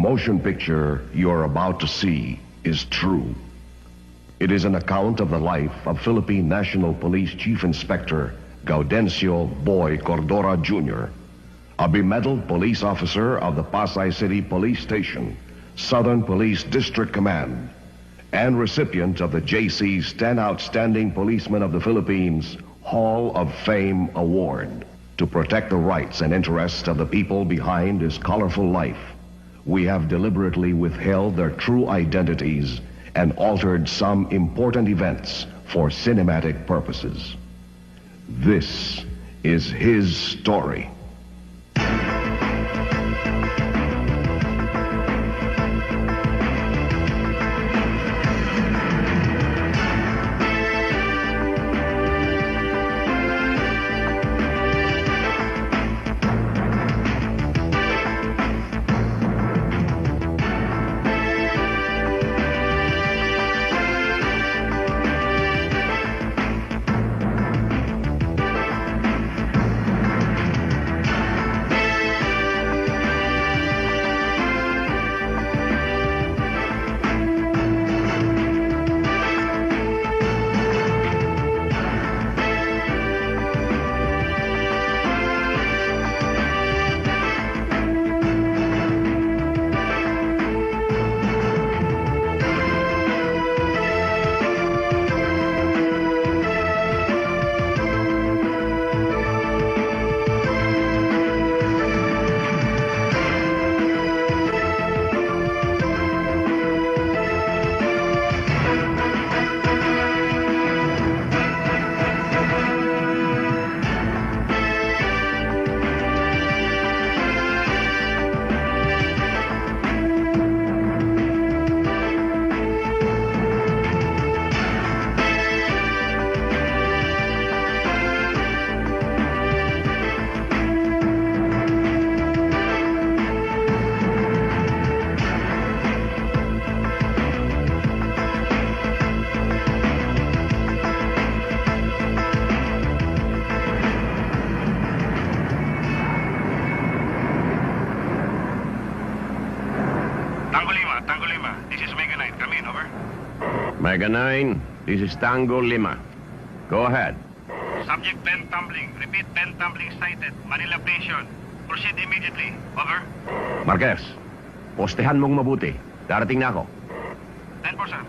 motion picture you're about to see is true. It is an account of the life of Philippine National Police Chief Inspector Gaudencio Boy Cordora Jr., a bemedaled police officer of the Pasay City Police Station, Southern Police District Command, and recipient of the JC's 10 Outstanding Policemen of the Philippines Hall of Fame Award. To protect the rights and interests of the people behind his colorful life, we have deliberately withheld their true identities and altered some important events for cinematic purposes. This is his story. Mega 9, this is Tango Lima. Go ahead. Subject Ben Tumbling. Repeat, Ben Tumbling sighted. Manila Station. Proceed immediately. Over. Marquez, postehan mong mabuti. Darating na ako. 10%.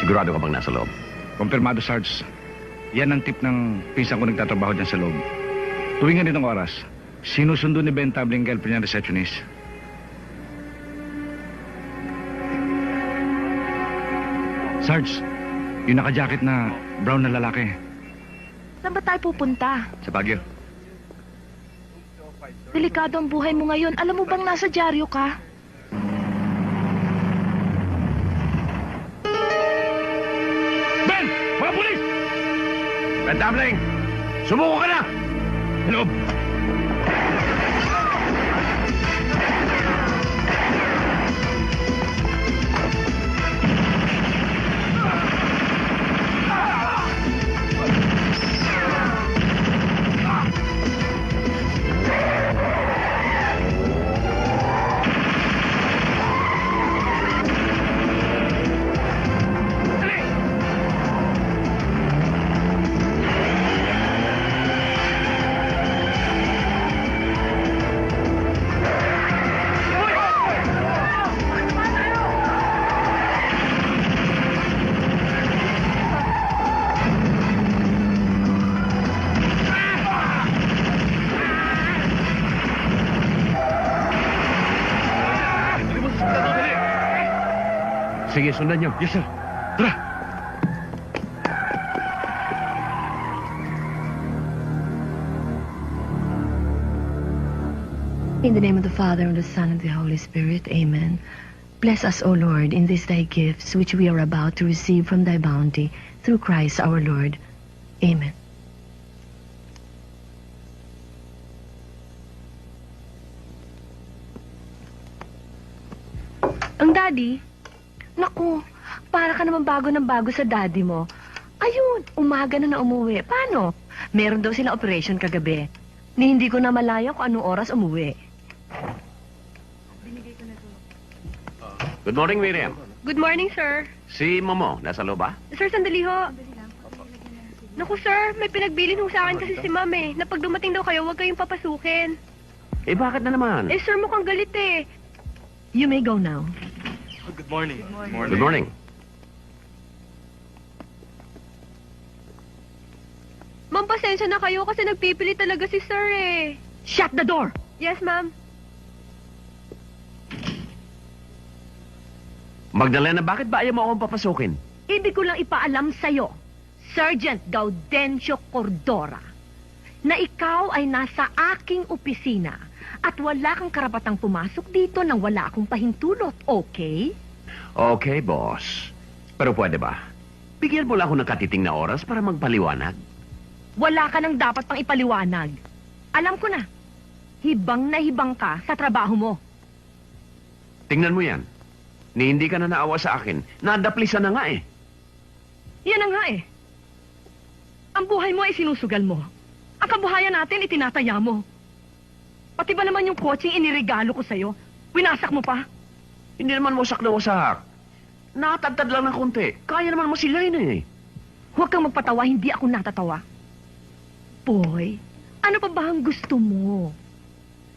Sigurado ka bang nasa loob? Kumpirmado, Sarge. Yan ang tip ng pinsan ko nagtatrabaho dyan sa loob. Tuwing ganitong oras, sinusundo ni Ben Tumbling girlfriend niya receptionist. Sarge, yung naka-jacket na brown na lalaki. Saan ba tayo pupunta? Sa Baguio. Delikado ang buhay mo ngayon. Alam mo bang nasa dyaryo ka? Ben! Mga pulis! Ben Tumbling! Sumuko ka na! Hello? Sige, sundan niyo. Yes, sir. Tara! In the name of the Father, and the Son, and the Holy Spirit. Amen. Bless us, O Lord, in these thy gifts, which we are about to receive from thy bounty, through Christ our Lord. Amen. Ang daddy? Naku, para ka naman bago ng bago sa daddy mo. Ayun, umaga na umuwi. Paano? Meron daw silang operation kagabi. Ni hindi ko na malaya kung anong oras umuwi. Good morning, Miriam. Good morning, sir. Si Momo, nasa loob ba? Sir, sandali ho. Naku, sir, may pinagbilin ho sa akin kasi si ma'am eh, na pag dumating daw kayo, huwag kayong papasukin. Eh, bakit na naman? Eh, sir, mukhang galit eh. You may go now. Good morning. Ma'am, pasensya na kayo kasi nagpipili talaga si sir eh. Shut the door! Yes, ma'am. Magdalena, bakit ba ayaw mo akong papasukin? Ibig ko lang ipaalam sa'yo, Sergeant Gaudencio Cordora, na ikaw ay nasa aking opisina at wala kang karapatang pumasok dito nang wala akong pahintulot, okay? Okay, boss. Pero pwede ba? Bigyan mo lang ako ng katiting na oras para magpaliwanag. Wala ka nang dapat pang ipaliwanag. Alam ko na, hibang na hibang ka sa trabaho mo. Tingnan mo yan. Ni hindi ka na naawa sa akin. Nadaplisan na nga eh. Yan na nga eh. Ang buhay mo ay sinusugal mo. Ang kabuhayan natin itinataya mo. Pati ba naman yung coaching iniregalo ko sa'yo? Winasak mo pa? Hindi naman wasak na wasak. Natagtad lang ng konti. Kaya naman masilayin eh. Huwag kang magpatawa, hindi ako natatawa. Boy, ano pa ba ang gusto mo?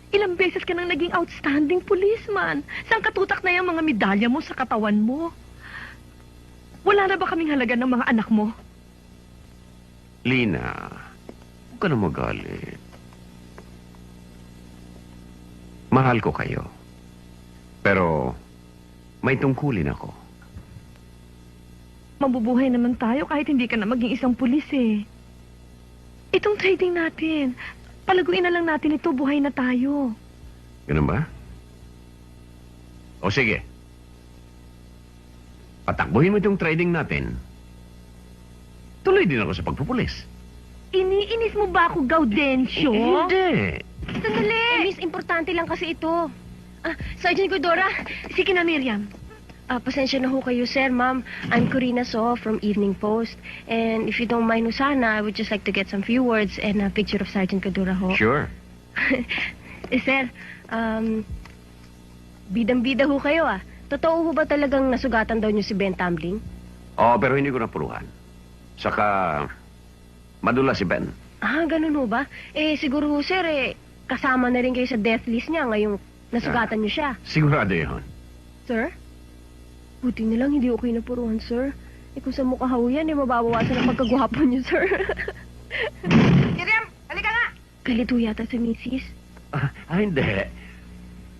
Ilang beses ka nang naging outstanding policeman. Saan katutak na yung mga medalya mo sa katawan mo? Wala na ba kaming halaga ng mga anak mo? Lina, huwag ka na magalit. Mahal ko kayo. Pero, may tungkulin ako. Mabubuhay naman tayo kahit hindi ka na maging isang pulis eh. Itong trading natin, palaguin na lang natin ito, buhay na tayo. Ganun ba? O sige. Patakbuhin mo itong trading natin. Tuloy din ako sa pagpupulis. Iniinis mo ba ako, Gaudencio? Hindi. Sandali! Miss, importante lang kasi ito. Sergeant Cordora, sige na, Miriam. Pasensya na ho kayo, sir, ma'am. I'm Corina So from Evening Post. And if you don't mind ho sana, I would just like to get some few words and a picture of Sergeant Cordora ho. Sure. Sir, bidang-bida ho kayo Totoo ho ba talagang nasugatan daw niyo si Ben Tumbling? Oo, pero hindi ko napuruhan. Saka, madula si Ben. Ganun ho ba? Siguro ho, sir, kasama na rin kayo sa death list niya ngayong nasugatan niyo siya. Sigurado yun. Sir? Buti na lang hindi okay na puruhan, sir. Kung sa mukha ho yan, mababawasan ang pagkagwapo niyo, sir. Miriam, halika nga! Galit ho yata sa misis. Hindi.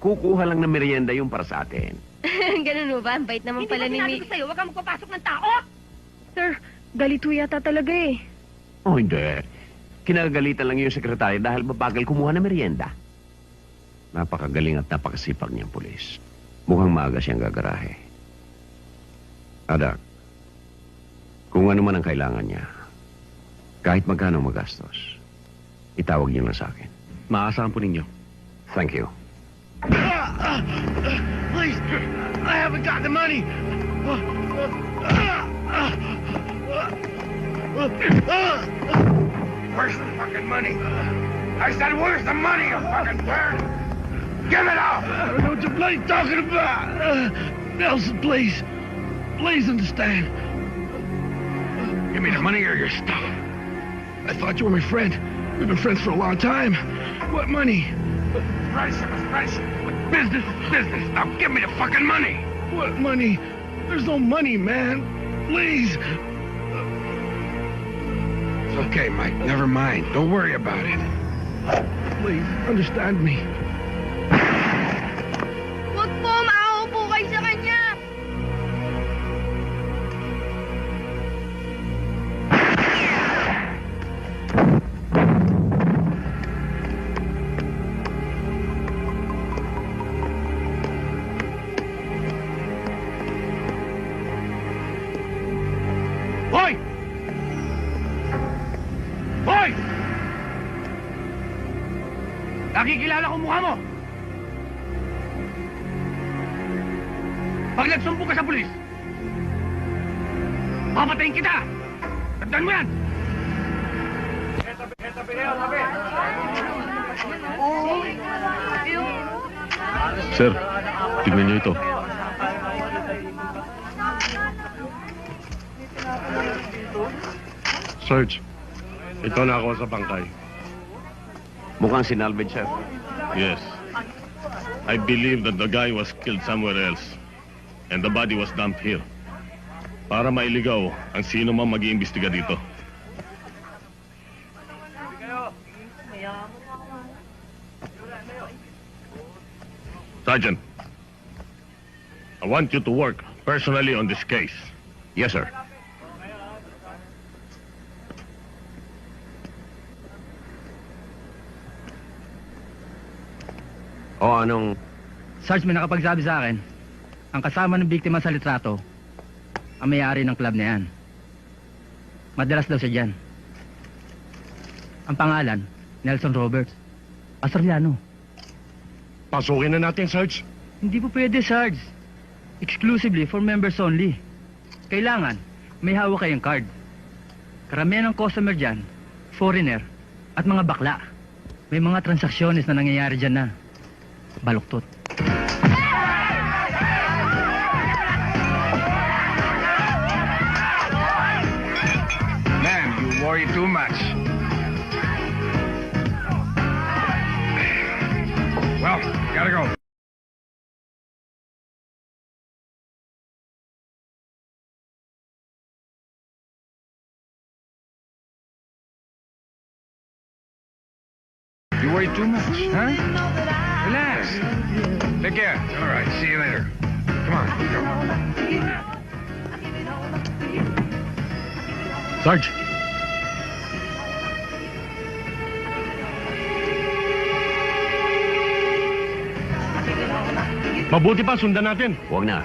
Kukuha lang ng merienda yung para sa atin. Ganun ho ba? Ang bait naman Hindi pala ba ni sinabi Mi... ko sa'yo, huwag kang magpapasok ng tao? Sir, galit ho yata talaga Oh, hindi. Kinagalitan lang yung sekretary dahil mabagal kumuha ng merienda. Napakagaling at napakasipag niyang pulis. Mukhang maaga siyang gagarahe. Adak, kung ano man ang kailangan niya, kahit magkano magastos, itawag niyo lang sa akin. Maasahan po ninyo. Thank you. Please, I haven't got the money. Where's the fucking money? I said, where's the money, you fucking bird? Give it up! I don't know what you're bloody talking about. Nelson, please. Please understand. Give me the money or your stuff. I thought you were my friend. We've been friends for a long time. What money? Friendship is friendship. Business is business. Now give me the fucking money. What money? There's no money, man. Please. It's okay, Mike. Never mind. Don't worry about it. Please, understand me. Huwag po, maawa po kayo sa kanya. Makikilala ko mukha mo! Pag nagsumbong ka sa pulis, papatayin kita! Tandaan mo yan! Sir, tignan niyo ito. Search. Ito na ako sa bangkay. Mukhang sinalvage, sir. Yes. I believe that the guy was killed somewhere else. And the body was dumped here. Para mailigaw ang sino man mag-iimbestiga dito. Sergeant, I want you to work personally on this case. Yes, sir. O, anong... Sarge, may nakapagsabi sa akin, ang kasama ng biktima sa litrato, ang may-ari ng club na yan. Madalas daw siya dyan. Ang pangalan, Nelson Roberts. Australiano. Pasukin na natin, Sarge. Hindi po pwede, Sarge. Exclusively for members only. Kailangan, may hawak kayong card. Karamihan ng customer dyan, foreigner, at mga bakla. May mga transaksyones na nangyayari dyan na baluktot. Man, you worry too much. Well, gotta go. You worry too much, huh? Relax. Take care. All right, see you later. Come on, let's go. Sarge. Mabuti pa, sundan natin. Huwag na.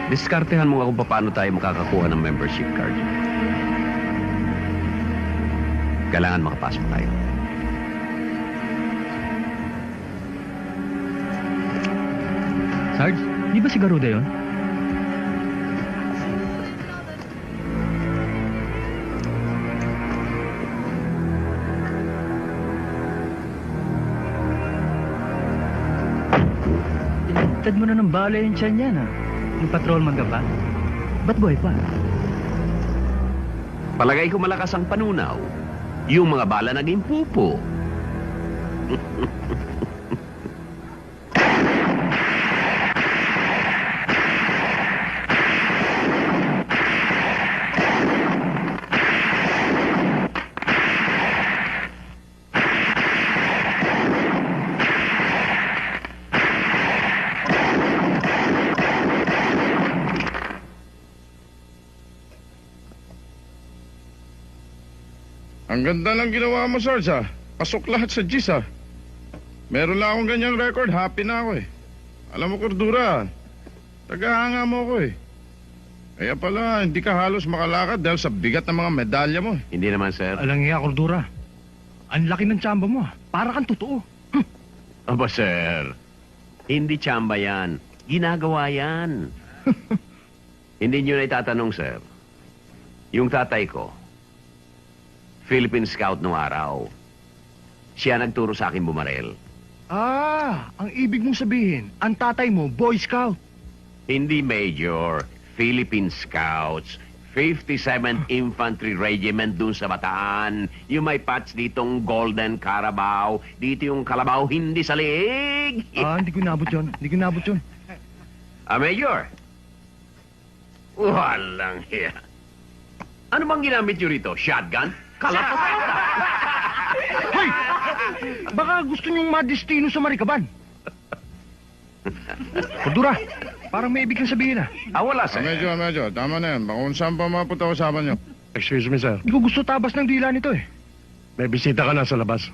Diskartehan mo kung paano tayo makakakuha ng membership card. Kailangan makapasok tayo. Sarge, di ba si Garuda yun? Tinagtad mo na ng bala yung tiyan yan, ha? Yung patrolman ka pa? Ba't buhay pa? Palagay ko malakas ang panunaw. Yung mga bala naging pupo. Ang ganda lang ginawa mo, Sarge, ha? Pasok lahat sa GIS, ha? Meron lang akong ganyang record, happy na ako, eh. Alam mo, Cordura, tagahanga mo ako, eh. Kaya pala, hindi ka halos makalakad dahil sa bigat ng mga medalya mo, eh. Hindi naman, sir. Alangiya, Cordura. Ang laki ng tsamba mo, ha? Para kang totoo. Aba, sir. Hindi tsamba yan. Ginagawa yan. Hindi nyo na itatanong, sir. Yung tatay ko, Philippine Scout nung araw. Siya nagturo sa akin bumarel. Ah, ang ibig mong sabihin, ang tatay mo, Boy Scout. Hindi Major. Philippine Scouts. 57th Infantry Regiment dun sa Bataan. Yung may patch ditong Golden Carabao. Dito yung Kalabaw hindi sa liig. Hindi ko nabot yun. Hindi ko nabot yun. Major. Walang hiya. Ano bang ginamit nyo rito? Shotgun? Kalapot? Hoy! Baka gusto niyong madestino sa Marikaban. Cordura, parang may ibig kang sabihin, ha? Wala, sir. Medyo, tama na yan. Baka kung saan pa mapunta usapan nyo. Excuse me, sir. Hindi ko gusto tabas ng dila nito, eh. May bisita ka na sa labas.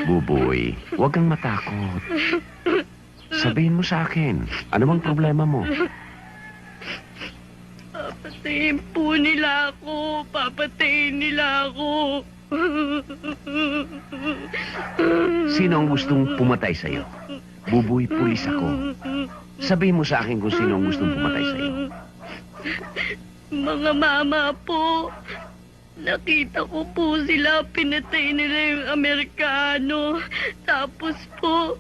Buboy, huwag kang matakot. Sabihin mo sa akin, ano bang problema mo? Papatayin po nila ako. Papatayin nila ako. Sino ang gustong pumatay sa'yo? Buboy, pulis ako. Sabihin mo sa akin kung sino ang gustong pumatay sa'yo. Mga mama po. Nakita ko po sila, pinatay nila yung Amerikano. Tapos po,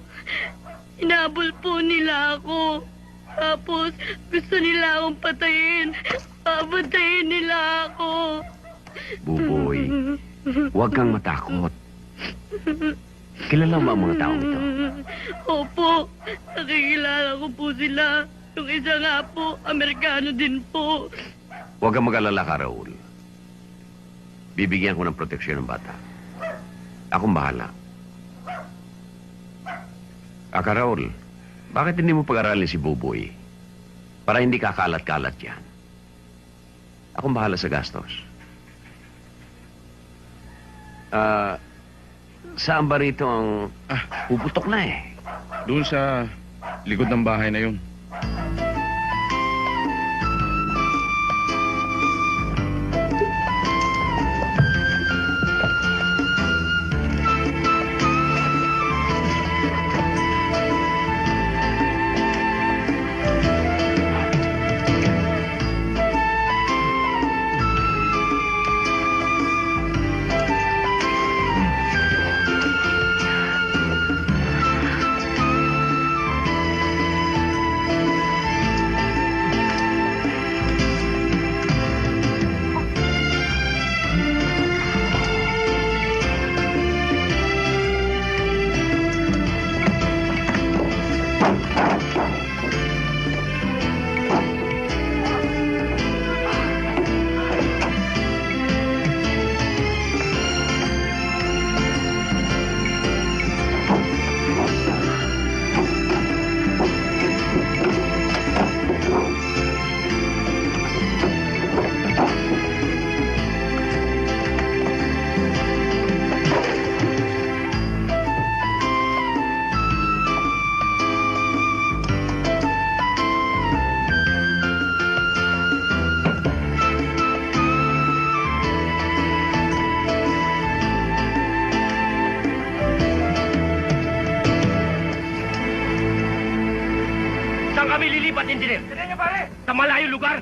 inabol po nila ako. Tapos, gusto nila akong patayin. Papatayin nila ako. Buboy, huwag kang matakot. Kilala mo ang mga taong ito? Opo, nakikilala ko po sila. Yung isa nga po, Amerikano din po. Huwag kang mag-alala ka, Raul. Bibigyan ko ng proteksyon ng bata. Akong bahala. Aka, Raul, bakit hindi mo pag-aralin si Buboy? Para hindi kakalat-kalat yan. Akong bahala sa gastos. Saan ba rito ang puputok na eh? Doon sa likod ng bahay na yun. Saan kami lilipat, engineer? Tignan niyo, pare! Sa malayong lugar.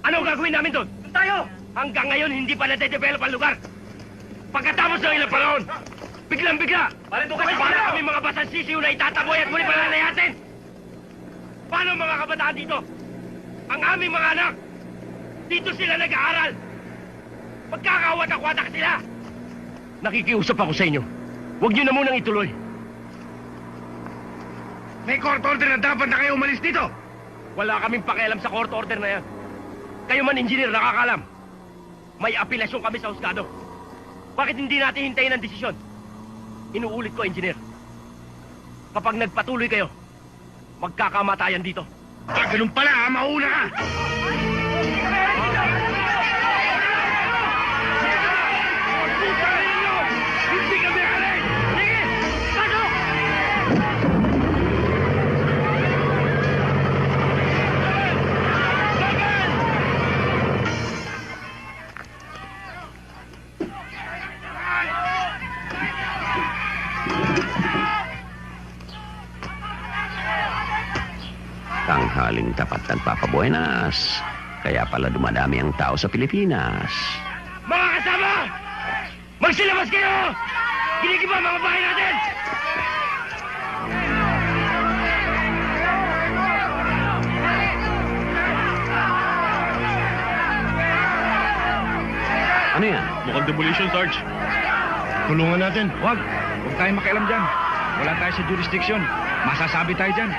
Ano ang gagawin namin doon? Doon tayo! Hanggang ngayon, hindi pa nade-develop ang lugar. Pagkatapos ng ilang panahon, biglang-bigla, para kami mga basang sisiw na itataboy at muli palalayasin. Paano mga kabataan dito? Ang aming mga anak, dito sila nag-aaral. Magkakawatak-watak sila. Nakikiusap ako sa inyo. Huwag niyo na munang ituloy. May court order na dapat na kayo umalis dito. Wala kaming pakialam sa court order na yan. Kayo man, engineer, nakakalam. May apelasyon kami sa husgado. Bakit hindi natin hintayin ang desisyon? Inuulit ko, engineer. Kapag nagpatuloy kayo, magkakamatayan dito. Ganun pala, mauna ka! Hindi kami alis! Sige! Pasok! Tanghaling tapat nagpapabuenas. Kaya pala dumadami ang tao sa Pilipinas. Mga kasama! Magsilabas kayo! Ginigiba ang mga bahay natin! Ano yan? Mukhang demolition, Sarge. Tulungan natin. Huwag tayong makialam dyan. Wala tayo sa jurisdiction. Masasabi tayo dyan.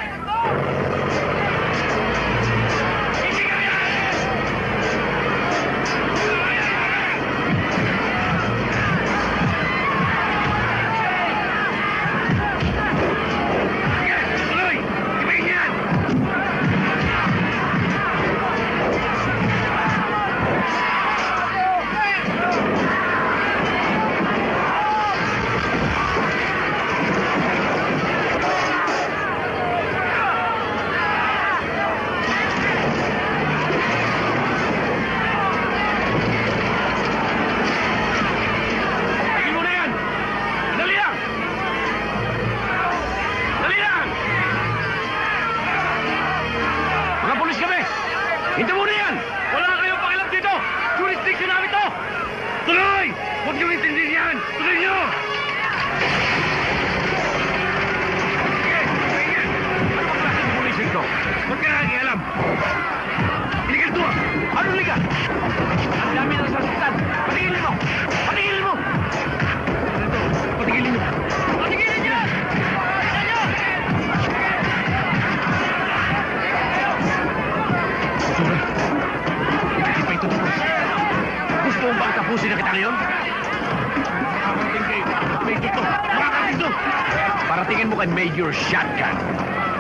Major Shotgun.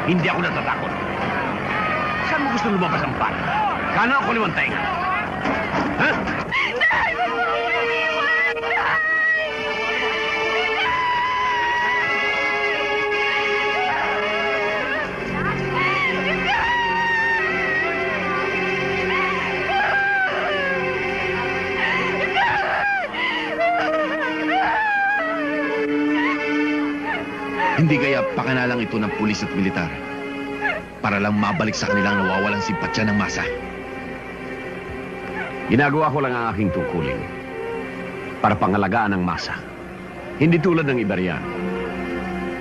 Hindi ako natatakot. Saan mo gusto lumabas ang par? Kanan ako limang tenga. Ha? Hindi kaya pakanalang ito ng pulis at militar para lang mabalik sa kanilang nawawalang simpatsya ng masa. Ginagawa ko lang ang aking tungkulin para pangalagaan ang masa. Hindi tulad ng iba riyan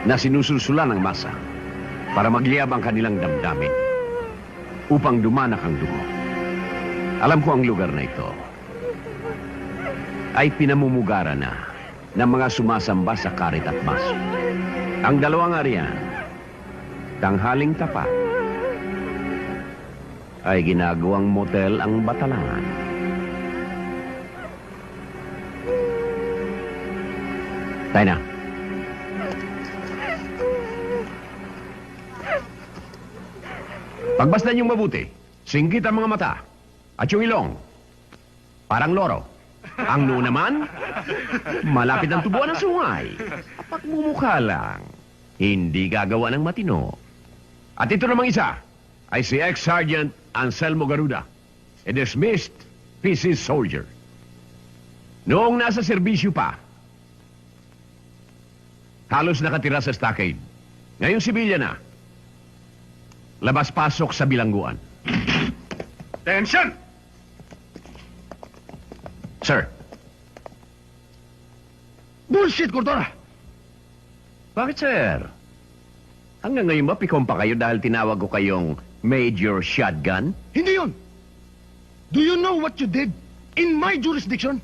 na sinusulsulan ng masa para magliyab ang kanilang damdamin upang dumanak ang dugo. Alam ko ang lugar na ito ay pinamumugaran na ng mga sumasamba sa karit at maso. Ang dalawang ariyan, tanghaling tapat, ay ginagawang motel ang Batalangan. Tayo na. Pagbasdan niyong mabuti, singgit ang mga mata at yung ilong. Parang loro. Ang noo naman, malapit ang tubuan ng sungay. Pagmumukha lang, hindi gagawa ng matino. At ito namang isa ay si Ex-Sergeant Anselmo Garuda, a dismissed PC soldier. Noong nasa serbisyo pa, halos nakatira sa stockade. Ngayon sibilya na, labas-pasok sa bilangguan. Attention! Sir. Bullshit, Cordora! Bakit, sir? Hanggang ngayon ba pikom pa kayo dahil tinawag ko kayong Major Shotgun? Hindi yun! Do you know what you did in my jurisdiction?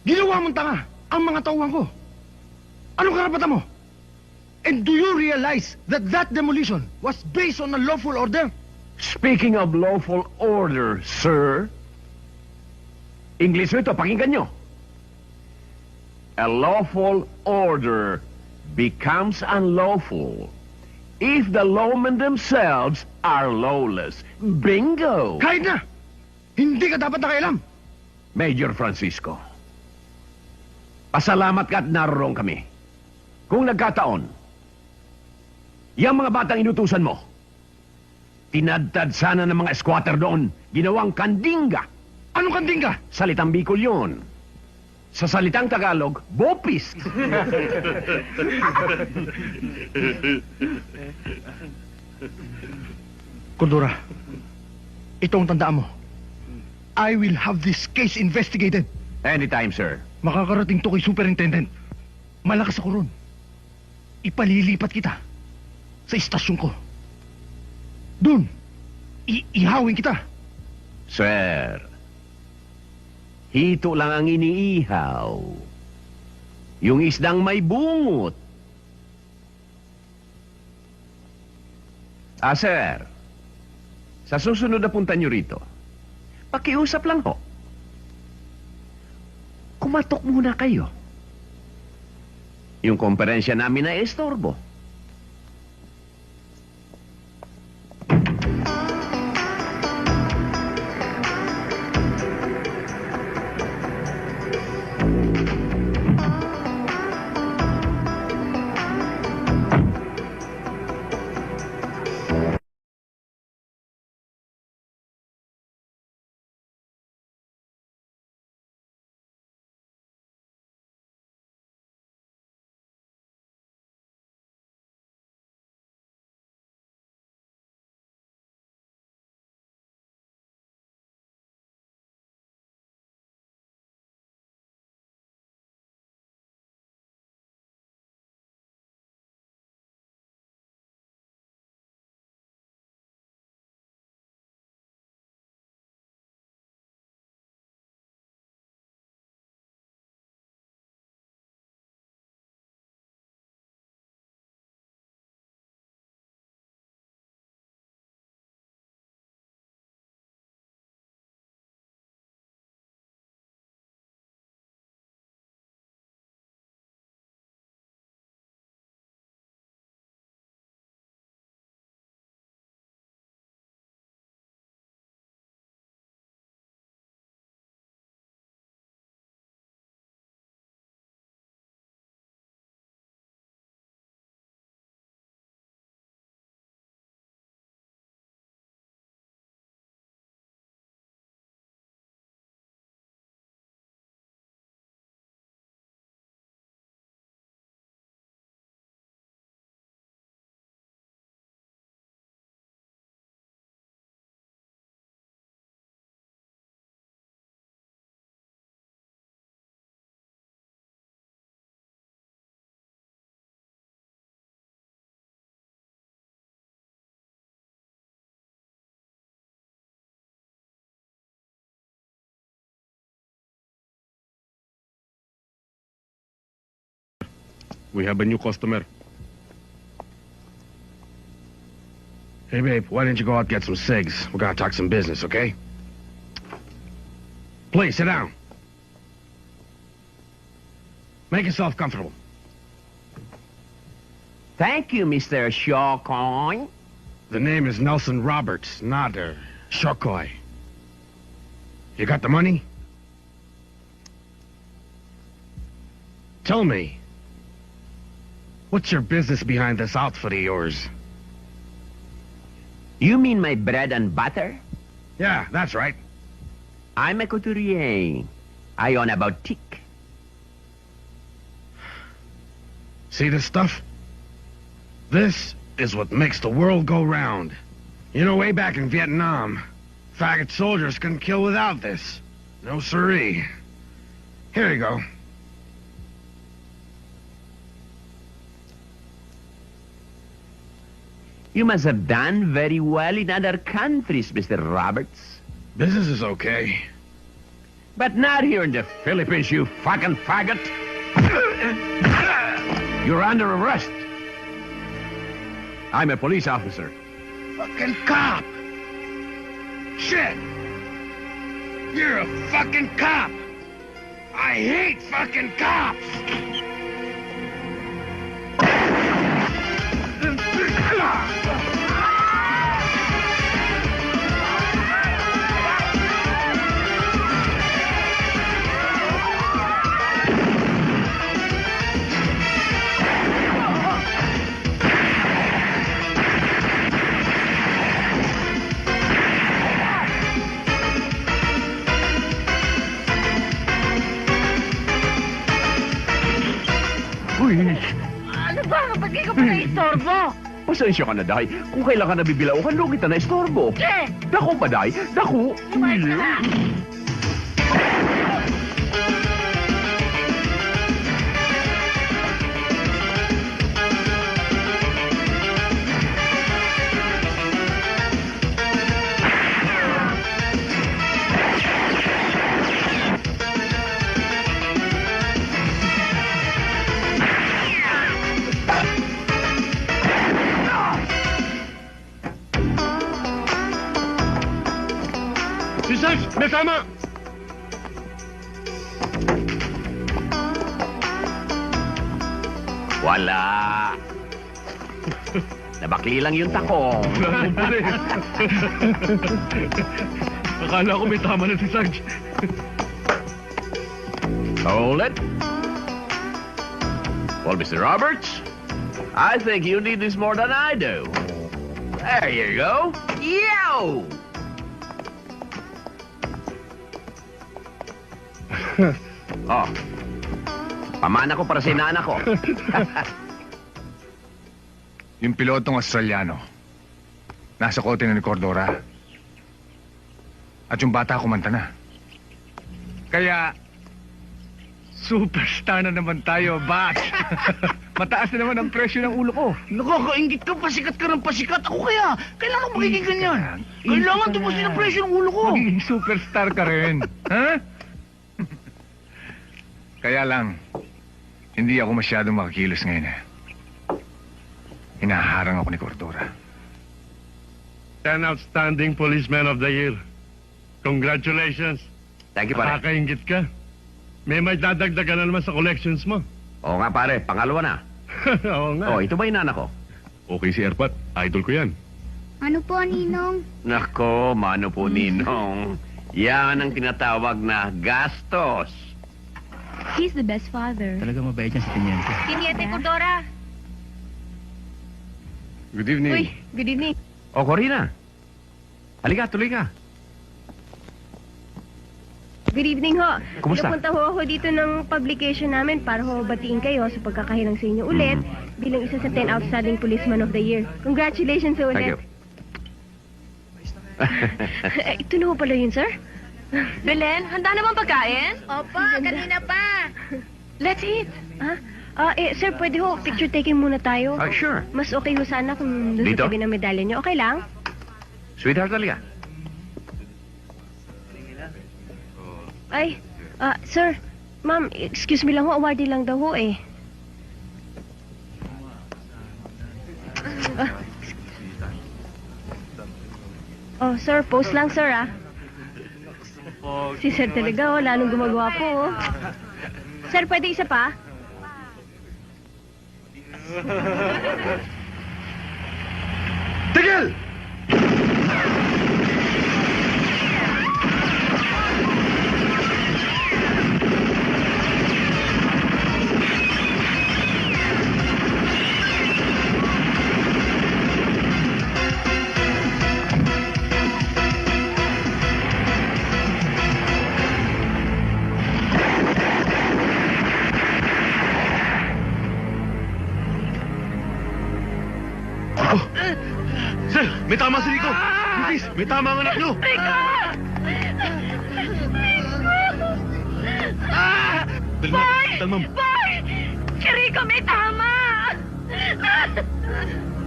Ginawa mong tanga ang mga tauhan ko. Anong karapatan mo? And do you realize that that demolition was based on a lawful order? Speaking of lawful order, sir, English ito, pakinggan nyo. A lawful order becomes unlawful if the lawmen themselves are lawless. Bingo! Kahit na! Hindi ka dapat nakialam! Major Francisco, pasalamat ka at naroon kami. Kung nagkataon, yung mga batang inutusan mo, tinadtad sana ng mga squatter doon, ginawang kandinga. Anong kandinga? Salitang Bicol yun. Sa salitang Tagalog, bopis. Cordora, ito ang tandaan mo. I will have this case investigated. Anytime, sir. Makakarating to kay Superintendent. Malakas ako ron. Ipalilipat kita sa istasyon ko. Doon, ihawin kita. Sir, hito lang ang iniihaw. Yung isdang may bungot. Sir, sa susunod na punta nyo rito, pakiusap lang ho. Kumatok muna kayo. Yung komperensya namin na estorbo. We have a new customer. Hey, babe, why didn't you go out and get some cigs? We're gonna talk some business, okay? Please, sit down. Make yourself comfortable. Thank you, Mr. Shokoy. The name is Nelson Roberts, not Shokoy. You got the money? Tell me, what's your business behind this outfit of yours? You mean my bread and butter? Yeah, that's right. I'm a couturier. I own a boutique. See this stuff? This is what makes the world go round. You know, way back in Vietnam, faggot soldiers couldn't kill without this. No siree. Here you go. You must have done very well in other countries, Mr. Roberts. Business is okay. But not here in the Philippines, you fucking faggot. You're under arrest. I'm a police officer. Fucking cop! Shit! You're a fucking cop! I hate fucking cops! Ano ba? Ba't di ka pa na-istorbo? Pasensya ka na, Day. Kung kailan ka nabibilaukan, lugi ka na istorbo. Eh! Dako ba, Day? Dako! Lumayas ka na! May tama! Wala. Nabakli lang yung takong. Akala ko may tama na si Sarge. Hold it. Well, Mr. Roberts, I think you need this more than I do. There you go. Yo! Oh. Pamana ko para sa inaanak ko. Yung pilotong Australiano, nasa kote na ni Cordora. At yung bata kumanta na. Kaya, superstar na naman tayo, batch. Mataas na naman ang presyo ng ulo ko. Nakakaingit ka, pasikat ka ng pasikat. Ako kaya, kailangan magiging ganyan. Kailangan tumasin ang presyo ng ulo ko. Magiging superstar ka rin. Ha? Kaya lang, hindi ako masyadong makakilos ngayon eh. Hinaharang ako ni Cordora. 10 outstanding policemen of the year. Congratulations. Thank you, pare. Nakakaingit ka. May dadagdagan na naman sa collections mo. Oo nga, pare. Pangalawa na. Oo nga. Oh, ito ba yung anak ko? Okay si Erpat. Idol ko yan. Ano po, Ninong? Nako, mano po, Ninong. Yan ang tinatawag na gastos. He's the best father. Talaga mabait yan si Teniente. Tiniete Cordora. Good evening. Uy, good evening. O, Corina. Halika, tuloy ka. Good evening ho. Kumusta? Napunta ho ako dito ng publication namin para ho batiin kayo sa pagkakahinang sa inyo ulit bilang isa sa 10 outstanding policeman of the year. Congratulations ho Thank you. ulit. Ito na ho pala yun, sir. Belen, handa naman pagkain? Opo, kanina pa. Let's eat. Sir, pwede ho, picture taking muna tayo. Sure. Mas okay ho sana kung doon Dito? sa tabi ng medalya niyo. Okay lang? Sweetheart, halika. Ay, sir, ma'am, excuse me lang ho, awardee lang daw ho eh. Oh, sir, post lang, sir, ah. Si Sir talaga, oh, lalong gumagawa po, oh. Sir, pwede isa pa? Tigil! Sir, may tama si Rico! Please, may tama ang anak nyo! Rico! Boy! Ma'am. Boy! Si Rico may tama!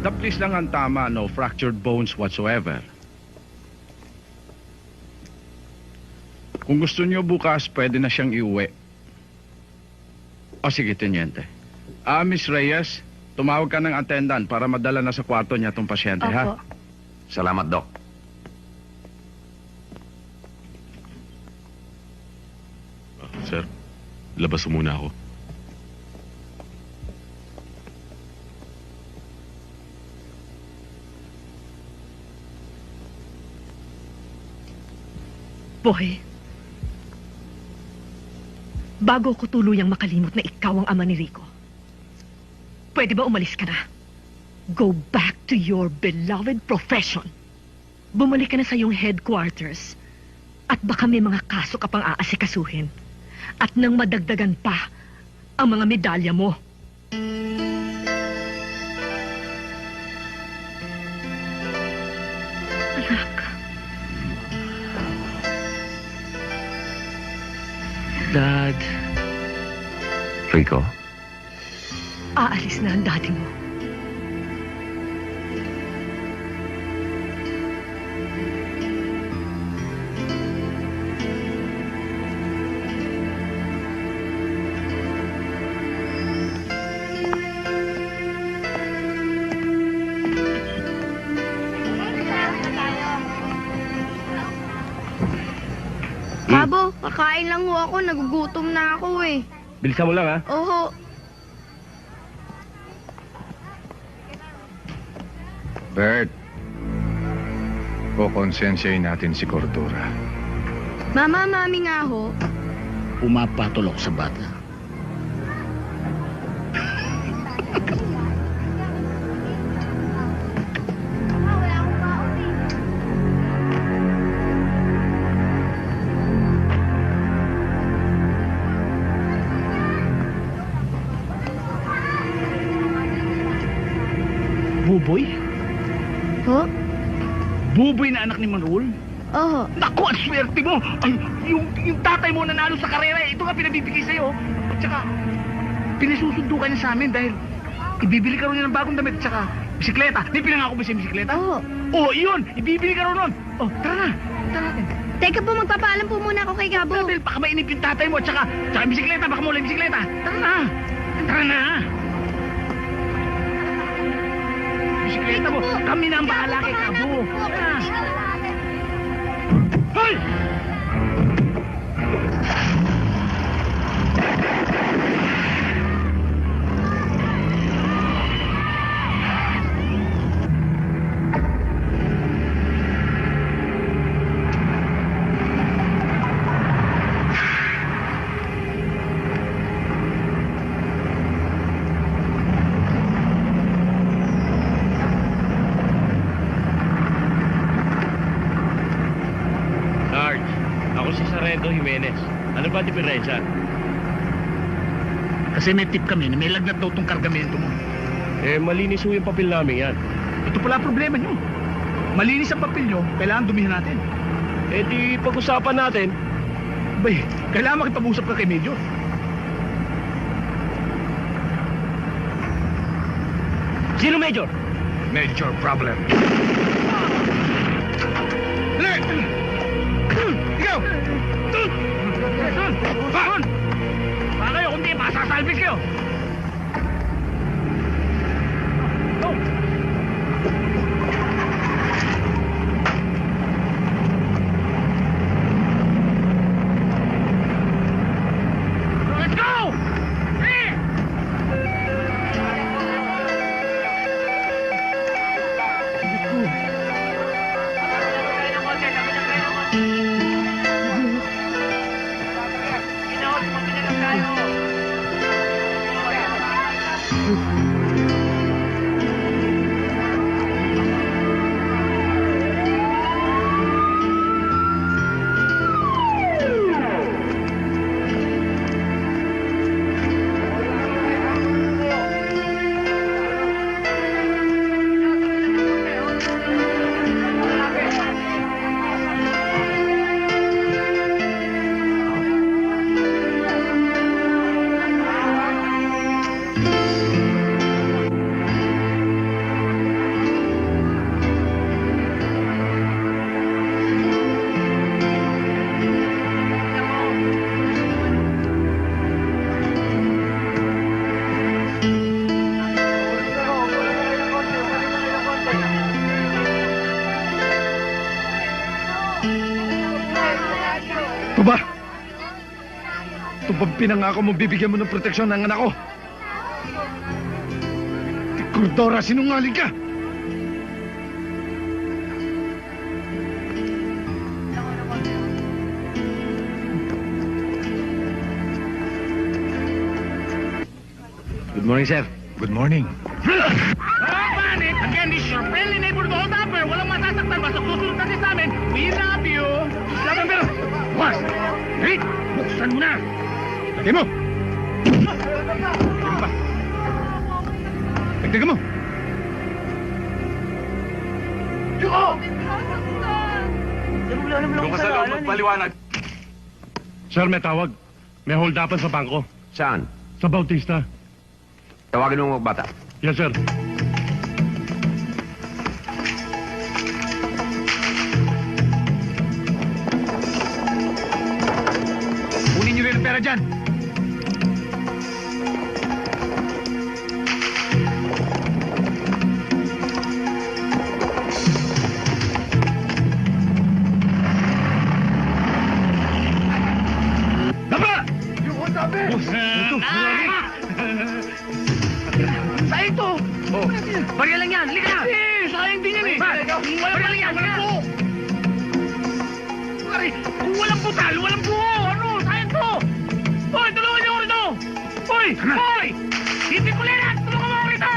The police lang ang tama, no fractured bones whatsoever. Kung gusto niyo bukas, pwede na siyang iuwi. O sige, Teniente. Miss Reyes, tumawag ka ng attendant para madala na sa kwarto niya itong pasyente, ha? Salamat, Doc. Sir, labas mo muna ako. Boy, bago ko tuluyang makalimot na ikaw ang ama ni Rico, pwede ba umalis ka na? Go back to your beloved profession. Bumalik ka na sa iyong headquarters. At baka may mga kaso ka pang aasikasuhin. At nang madagdagan pa ang mga medalya mo. Anak. Dad. Rico? Aalis na ang daddy mo. Kabo, kakain lang ho ako. Nagugutom na ako eh. Bilisan mo lang, ha? Oho. Bert, kukonsensyahin natin si Cordura. Mama, mami nga ho. Pumapatol ako sa bata. Buboy? Ho? Buboy na anak ni Manrul? Oho. Naku, ang swerte mo! Yung tatay mo nanalo sa karera, ito nga pinabibigay sa'yo. At saka, pinasusundo ka niya sa amin dahil ibibili ka rin niya ng bagong damit. At saka, bisikleta. May pinangako ba siya bisikleta? Oo. Oh, iyon! Ibibili ka rin nun. Oh, tara na. Tara natin. Teka po, magpapaalam po muna ako kay Gabo. Dahil baka mainip yung tatay mo. At saka bisikleta, baka mula yung bisikleta. Tara na. Tara na. Bisikleta mo. Kami na ang bahala kay Gabo. Tara. Hoy! Jimenez. Ano ba diferensya? Kasi may tip kami na may lagnat daw tong kargamento mo. Eh, malinis ho yung papel namin yan. Ito pala problema nyo. Malinis ang papel nyo, kailangan dumihan natin. Eh, di pag-usapan natin. Bay, kailangan makipag-usap ka kay Major. Sino Major? Major problem. Ikaw! Bakon! Baka kayo, kundi masasalbis kayo! Go! ba? Ito bang pinangako mo bibigyan mo ng proteksyon ng anak ko? Cordora, sinungaling ka! Good morning, sir. Good morning. Panic! Again, this your friendly neighborhood offer. Walang masasaktan. Basta susunod kasi sa amin. We love you. Laban pero! Bukas! Hey! Buksan mo na! Lagay mo! Lagay pa! Dagdagan mo! Yuko! Doon ka sa loob magpaliwanag. Sir, may tawag. May hold upan sa bangko. Saan? Sa Bautista. Tawagin mo mga bata. Yes, sir. Kunin niyo rin ang pera dyan. Daba! Yuko, sabi! Ito, sa ito! Oh, barya lang yan. Lika na! Eh, sayang din yan eh! Barya lang yan. Walang buo! Pare, kung walang putal, walang buo! Ano? Sayang to! Hoy, tulungan niyo ako rito! Hoy! Hoy! Hindi ko lirat! Tulungan mo ako rito!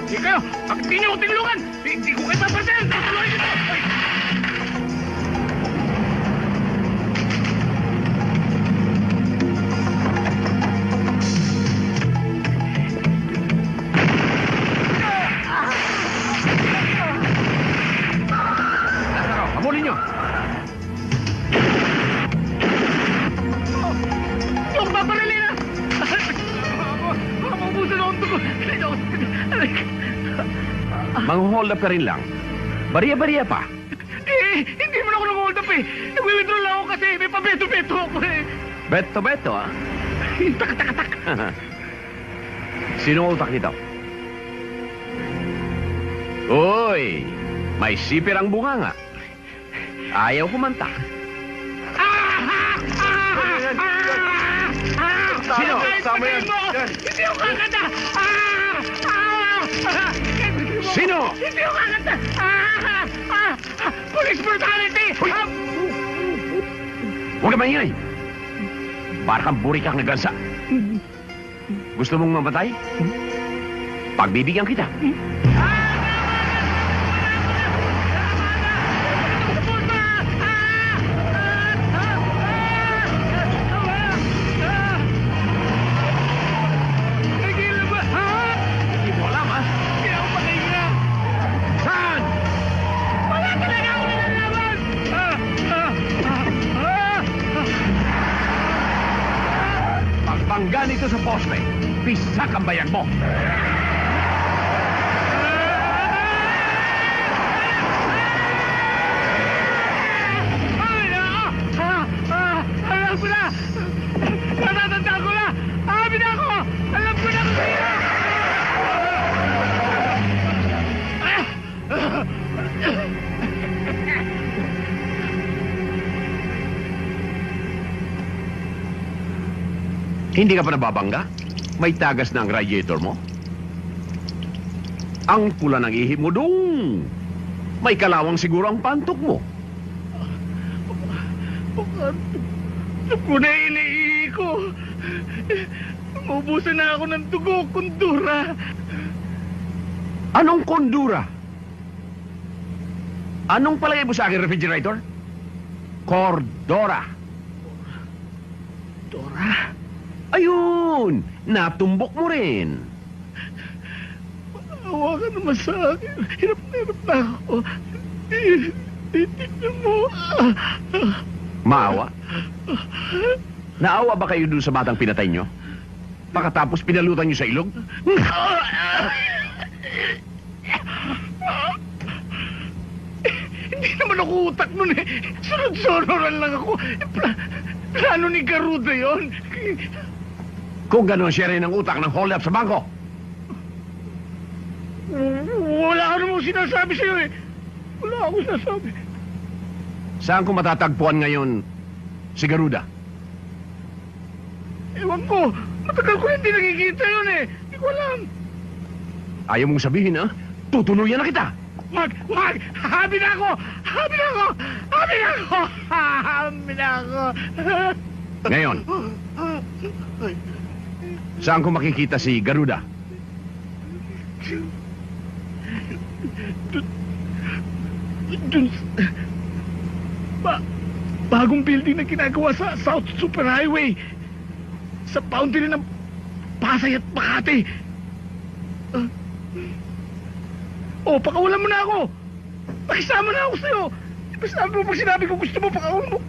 Hindi kayo! Pag di niyo ako tinulungan, hindi ko kayo papasin! Tulungan niyo ito! Hoy! Habulin nyo! Yung paparali na! Mabubusan ako ang tugo! Mang-hold up ka rin lang. Bariya-bariya pa. Eh, hindi mo na ako nag-hold up eh! Nag-withdraw lang ako kasi may pabeto-beto ako eh! Beto-beto, ah. Tak-tak-tak! Sino utak nito? Uy! May sipir ang bunganga. Ayaw kumanta. Sino? Sama yan. Hindi ako kakanta! Sino? Hindi ako kakanta! Police brutality! Huwag ka maingay. Para kang burikak na gansa. Gusto mong mamatay? Pagbibigyan kita. Pagpanggan ito sa poste, pisak ang bayan mo. Alam ko na! Natatanda ko na! Amin ako! Alam ko na kung sino! Hindi ka pa nababangga? May tagas na ang radiator mo? Ang pula ng ihi mo dong! May kalawang siguro ang pantok mo. Ako na iniihi ko. Maubusan na ako ng dugo, kundura. Anong kondura? Anong palagay mo sa akin, refrigerator? Cordora. Dora? Ayun! Natumbok mo rin. Maawa ka naman sa akin. Hirap na ako. Titignan mo. Maawa? Naawa ba kayo dun sa batang pinatay nyo? Pagkatapos pinalutan nyo sa ilog? Hindi naman ako utak nun eh. Sunod-sunuran lang ako. Plano ni Garuda yon. Kung gano'n siya rin ang utak ng hold up sa bangko. Wala ka namang sinasabi sa'yo eh. Wala akong sinasabi. Saan ko matatagpuan ngayon Si Garuda. Ewan ko. Matagal ko hindi nakikita yun eh. Hindi ko alam. Ayaw mong sabihin, ha? Tutuluyan na kita! Wag! Habi na ako! Habi na ako! Ngayon, saan ko makikita si Garuda? Dun... Bagong building na ginagawa sa South Superhighway. Sa boundary ng Pasay at Makati. Pakawalan mo na ako. Pakisama na ako sa'yo. Sabi mo pag sinabi ko gusto mo, pakawalan mo.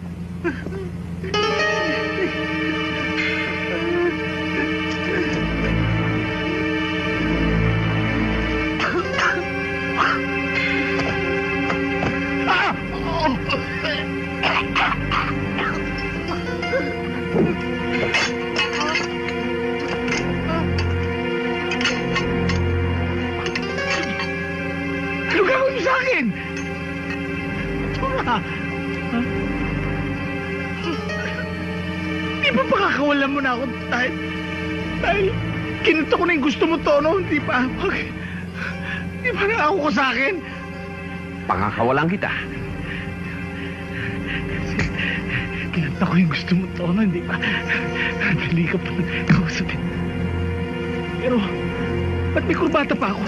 Ano gagawin mo sa akin? Tora! Di ba pakakawalan mo na ako dahil kinunta ko na yung gusto mo, Tono? Di ba? Di ba na ako ko sa akin? Pakakawalan kita. Kinunta ko yung gusto mo, Tono, hindi ba? Dali ka pa kausapin. Pero, ba't may kurbata pa ako?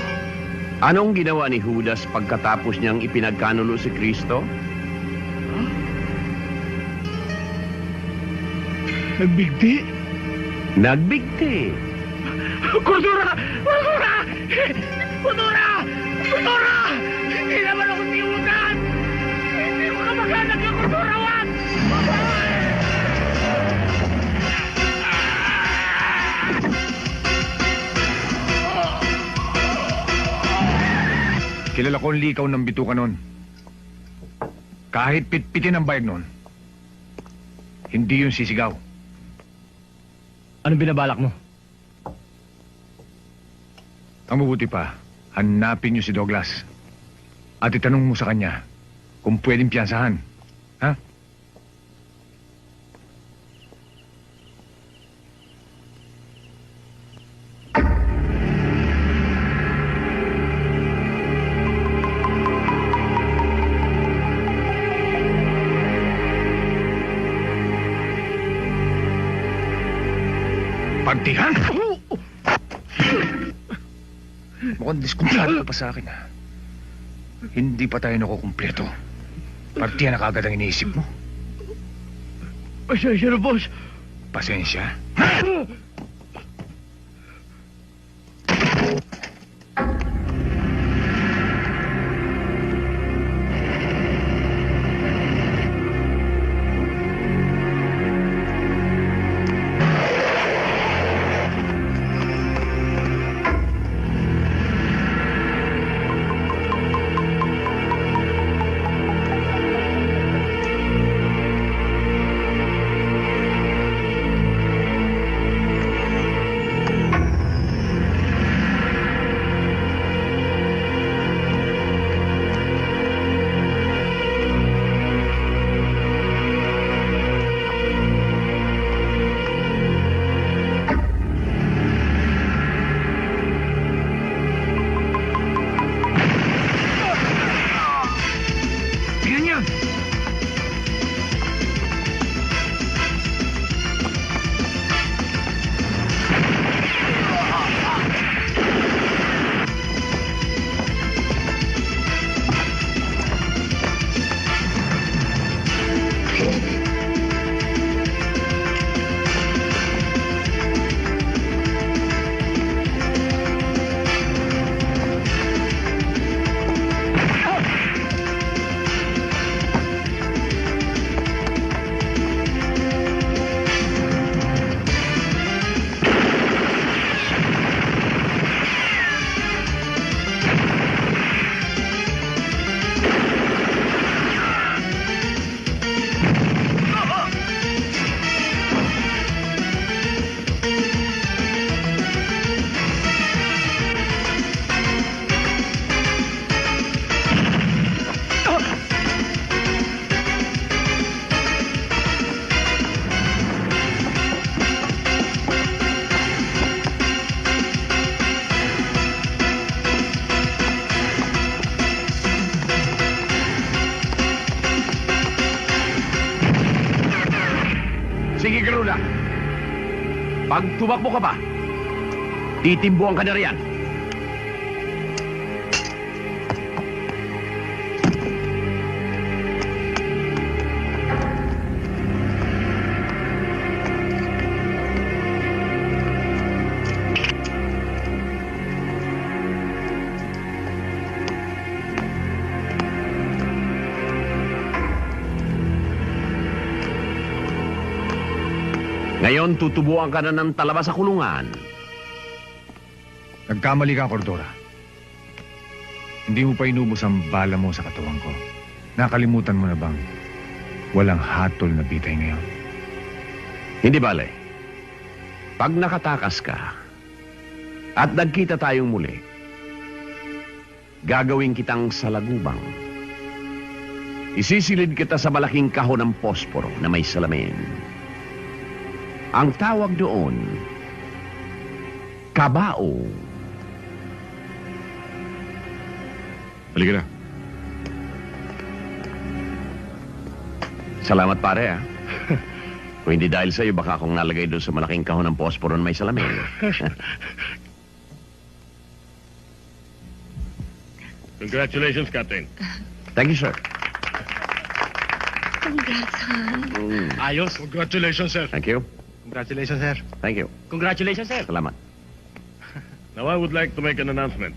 Anong ginawa ni Judas pagkatapos niyang ipinagkanulo si Kristo? Nagbigti? Nagbigti. Kordura! Kordura! Kordura! Kordura! Hindi naman ako tiwutan! Hindi ko kamaghanap yung Kordura! Wag! Kilala ko ang likaw ng bituka nun. Kahit pitpitin ang bayag nun, hindi yun sisigaw. Anong binabalak mo? Ang mabuti pa, hanapin niyo si Douglas. At itanong mo sa kanya kung pwedeng piyansahan. Ha? Pagtihan? Mukhang diskumpleto ka pa sa akin, ha? Hindi pa tayo nakukumpleto. Partihan na kagad ang iniisip mo. Pasensya na, boss. Pasensya? Sige, Garuda. Pag tumakbo ka pa, titimbuhan ka na riyan. Ngayon, tutubuan ka na ng talaba sa kulungan. Nagkamali ka, Cordora. Hindi mo pa inubos ang bala mo sa katawan ko. Nakalimutan mo na bang walang hatol na bitay ngayon? Hindi bale. Pag nakatakas ka at nagkita tayong muli, gagawin kitang salagubang. Isisilid kita sa malaking kahon ng posporo na may salamin. Ang tawag doon, kabao. Halika na. Salamat pare ah. Kung hindi dahil sa'yo, baka akong nalagay doon sa malaking kahon ng posporo na may salamin. Congratulations, Captain. Thank you, sir. Congrats, Han. Ayos. Congratulations, sir. Thank you. Congratulations, sir. Thank you. Congratulations, sir. Salamat. Now, I would like to make an announcement.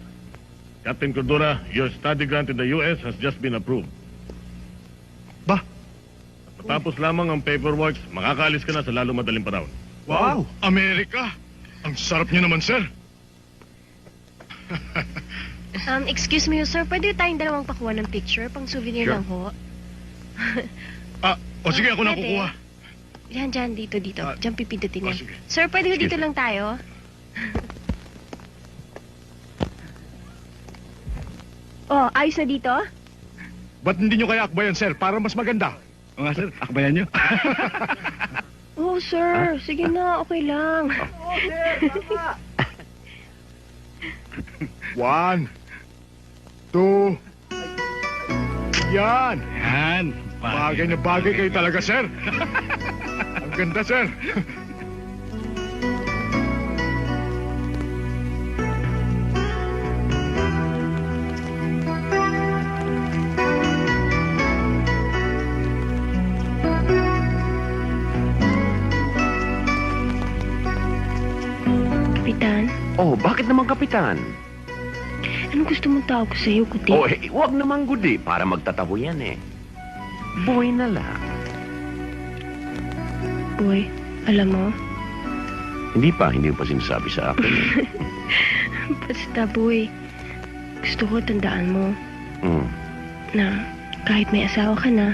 Captain Cordura, your study grant in the U.S. has just been approved. Ba? Matapos lamang ang paperwork, makakaalis ka na sa lalo madaling panahon. Wow! Amerika! Ang sarap niyo naman, sir. Excuse me, sir. Pwede tayong dalawang pakuha ng picture? Pang souvenir Sure. lang ho. Sige, ako na Pwede. kukuha. Diyan, dito. Diyan pipindutin yan. sige. Sir, pwede ho dito lang tayo? Ayos na dito? Ba't hindi nyo kaya akbayan, sir? Para mas maganda. O nga, sir. Akbayan nyo. Oo, sir. Sige na, okay lang. 1, 2. Yan! Yan. Bagay na bagay kayo talaga, sir. Ang ganda, sir. Kapitan, Oh, bakit naman kapitan? anong gusto mong tawag ko sa'yo, kuti? Oh, huwag naman gudi para magtataho yan eh. Boy na lang. Boy, alam mo, Hindi mo pa sinasabi sa akin. basta boy, gusto ko tandaan mo Hmm. na kahit may asawa ka na,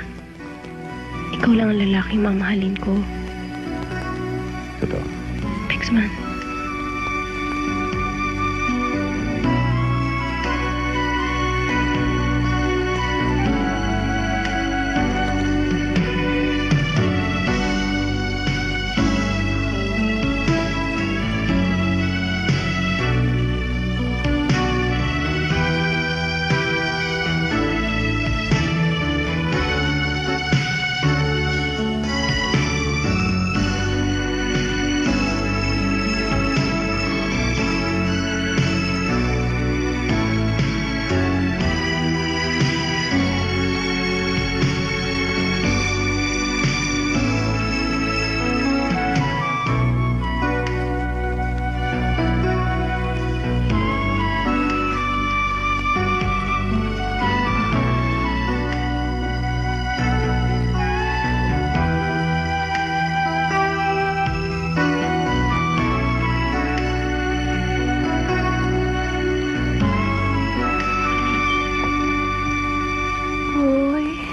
ikaw lang ang lalaking mamahalin ko. Totoo. Pexman.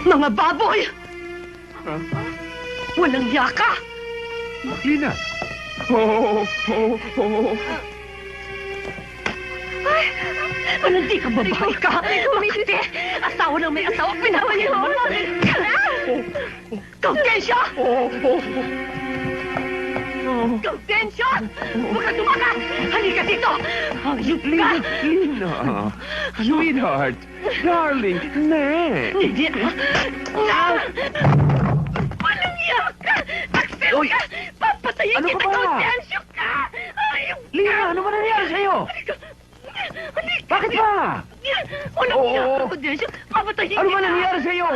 Mga baboy! Walang yaka! Lina! Ay! Walang di ka babae ka! Makati! Asawa ng may asawa, pinawalin mo! Gaudensya! Gaudensya! Huwag ka tumakas! Halika dito! Hayop ka! Lina! Sweetheart! Darling! Ne! Hindi na! Walang yaka! Axel! Uy! Papatayin Ano kita, ka ba? Gaudensio ka! Lina, ano ba nangyari sa'yo? Bakit ba? Walang Oo. niya, Gaudensio. Papatayin Ano kita. ba nangyari sa'yo?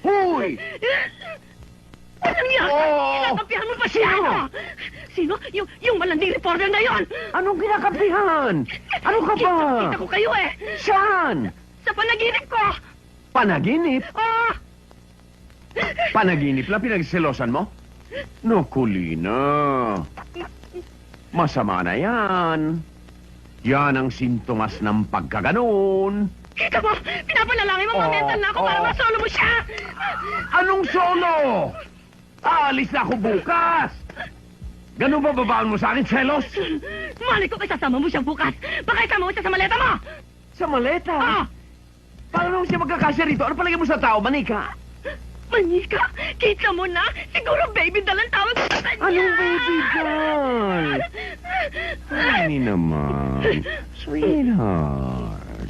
Huy! Walang niya! Oo. Kinakampihan mo pa siya! Sino? Sino? Yung malanding reporter na yon! Anong kinakampihan? Ano ka ba? Kita ko kayo eh! Saan? Sa panaginip ko! Panaginip? Ah! Panaginip lang pinagselosan mo? Naku, Lina. Masama na yan. Yan ang sintomas ng pagkaganon. Kita mo! Pinapanalangin mo, mamental na ako para masolo mo siya! Anong solo? Aalis na ako bukas. Ganun ba babaan mo sa akin, selos? Mali ko kasama mo siya bukas. Baka isama mo siya sa maleta mo! Sa maleta? Ah! Paano siya magkakasya rito? Ano palagay mo sa tao, manika? Manika, kita mo na? Siguro baby doll ang tawag ko sa kanya. Anong baby doll? Ay, naman. Sweetheart.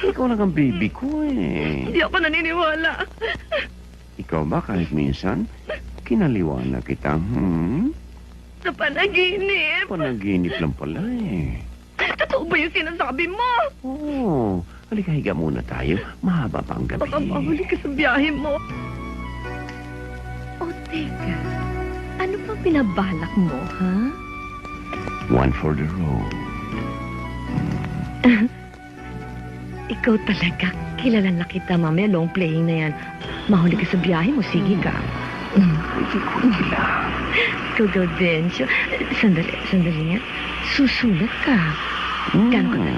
Ikaw lang ang baby ko eh. Hindi ako naniniwala. Ikaw ba kahit minsan, kinaliwanag kita, Sa panaginip. Panaginip lang pala eh. Totoo ba yung sinasabi mo? Oo. Halika, higa muna tayo. Mahaba pa ang gabi. Baka mahuli ka sa biyahe mo. O, teka. Ano pa pinabalak mo, ha? One for the road. Ikaw talaga. Kilala na kita, mamaya long playing na yan. Mahuli ka sa biyahe mo, sige ka. Ikaw, Gaudensio. Sandali nga. Susulat ka. Gano'n ka na.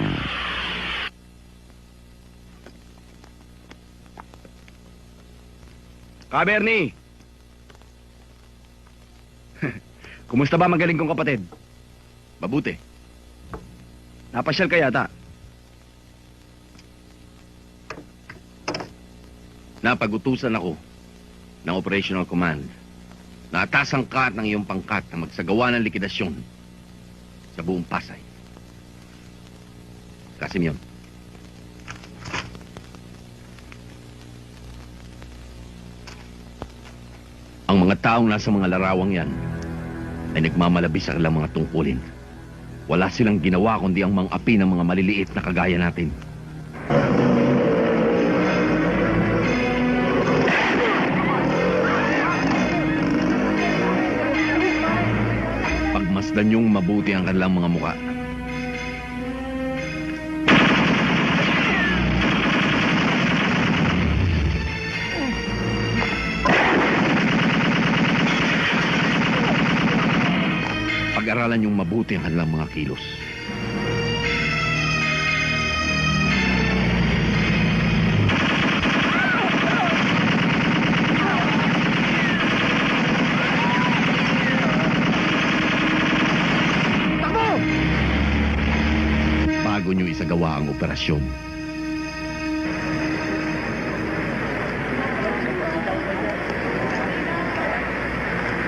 Bernie! Kumusta ba magaling kong kapatid? Mabuti. Napasyal ka yata. Napagutusan ako ng Operational Command na atasan ka ng iyong pangkat na magsagawa ng likidasyon sa buong Pasay. Casimir. Ang mga taong nasa mga larawang yan ay nagmamalabis sa kanilang mga tungkulin. Wala silang ginawa kundi ang mga api ng mga maliliit na kagaya natin. Pagmasdan niyong mabuti ang kanilang mga muka. Pag-aralan niyong mabuti ang kanilang mga kilos. Bago niyo isagawa ang operasyon.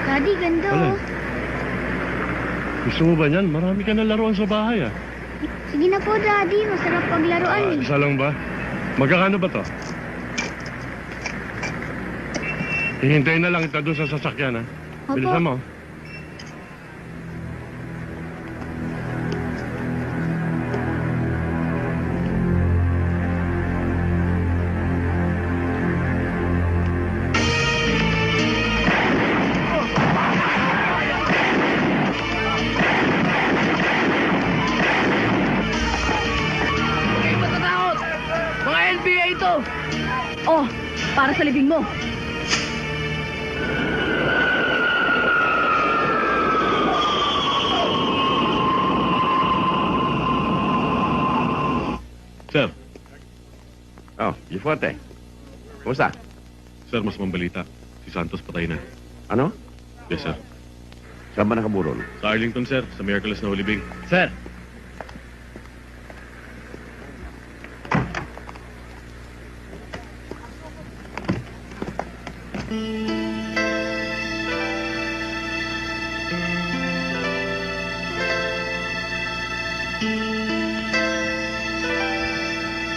Daddy, ganda oh. Gusto mo ba yan? Marami ka na laruan sa bahay, ah. Sige na po, Daddy. Masarap paglaruan eh. Isa lang ba? Magkakano ba to? Hihintayin na lang kita doon sa sasakyan, ha? Opo. Bilisan mo. Oh, para sa libing mo. Sir. Oh, Gifuerte. Kumusta? Sir, mas mambalita. Si Santos patay na. Ano? Yes, sir. Saan ba nakaburol? Sa Arlington, sir. Sa Miraculous na Hulibing. Sir.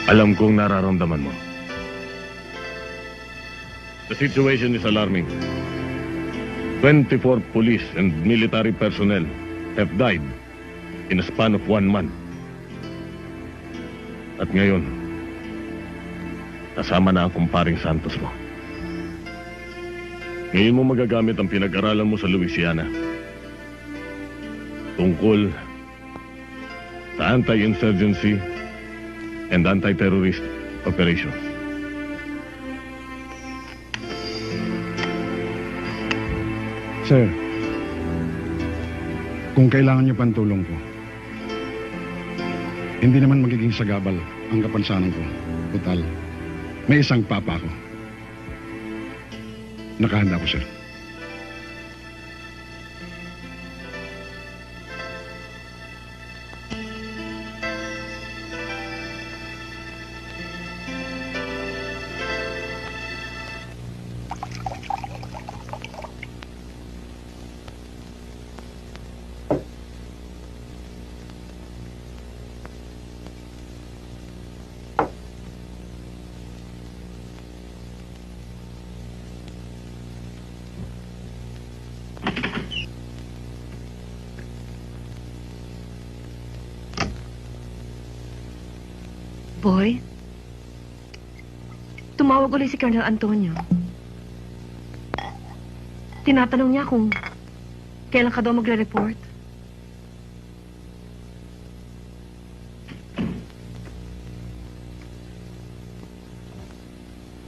Alam kong nararamdaman mo. The situation is alarming. 24 police and military personnel have died in a span of 1 month. At ngayon, kasama na ang kumparing Santos mo. Ngayon mo magagamit ang pinag-aralan mo sa Louisiana tungkol sa anti-insurgency and anti-terrorist operations. Sir, kung kailangan niyo pang tulong ko, hindi naman magiging sagabal ang kapansanan ko. Total, may isang papa ako. Nakahanda ko, sir. Boy, tumawag ulit si Colonel Antonio. Tinatanong niya kung kailan ka daw magre-report.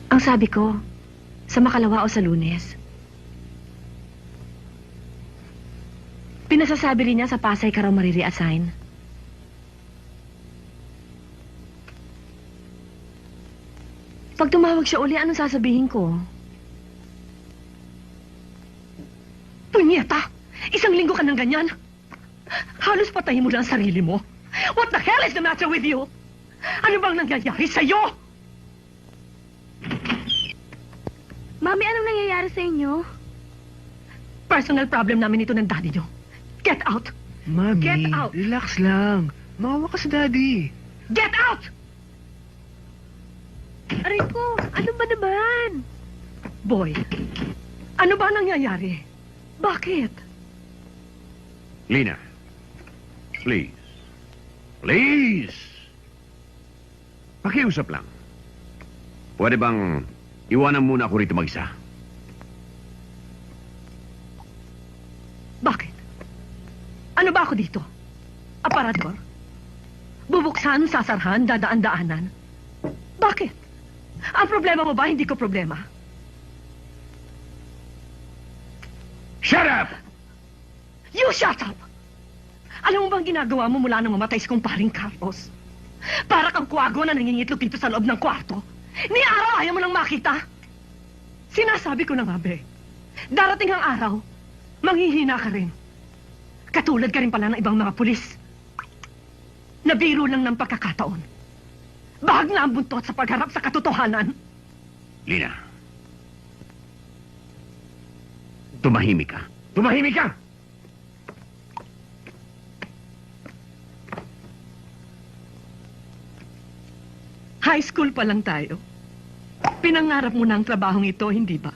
Ang sabi ko, sa Makalawa o sa Lunes. Pinasasabi rin niya sa Pasay ka raw marireassign. Pag tumawag siya uli, anong sasabihin ko? Punyeta! 1 linggo ka ng ganyan? Halos patayin mo lang ang sarili mo. What the hell is the matter with you? Ano bang nangyayari sa'yo? Mami, anong nangyayari sa inyo? Personal problem namin ito ng daddy niyo. Get out! Mami, Get out! relax lang. Maawa ka sa daddy. Get out! Aray ko, ano ba naman? Boy, ano ba nangyayari? Bakit? Lina, please. Please! Pakiusap lang. Pwede bang iwanan muna ako rito mag-isa? Bakit? Ano ba ako dito? Aparador? Bubuksan, sasarhan, dadaan-daanan? Bakit? Ang problema mo ba, hindi ko problema? Shut up! You shut up! Alam mo bang ginagawa mo mula nang mamatay si kumparing Carlos? Para kang kuwago na nangingitlog dito sa loob ng kwarto. Ni araw ayaw mo nang makita. Sinasabi ko na nga, be. Darating ang araw, manghihina ka rin. Katulad ka rin pala ng ibang mga pulis. Nabiro lang ng pagkakataon. Bahag na ang buntot sa pagharap sa katotohanan. Lina. Tumahimik ka. Tumahimik ka! High school pa lang tayo. Pinangarap mo na ang trabahong ito, hindi ba?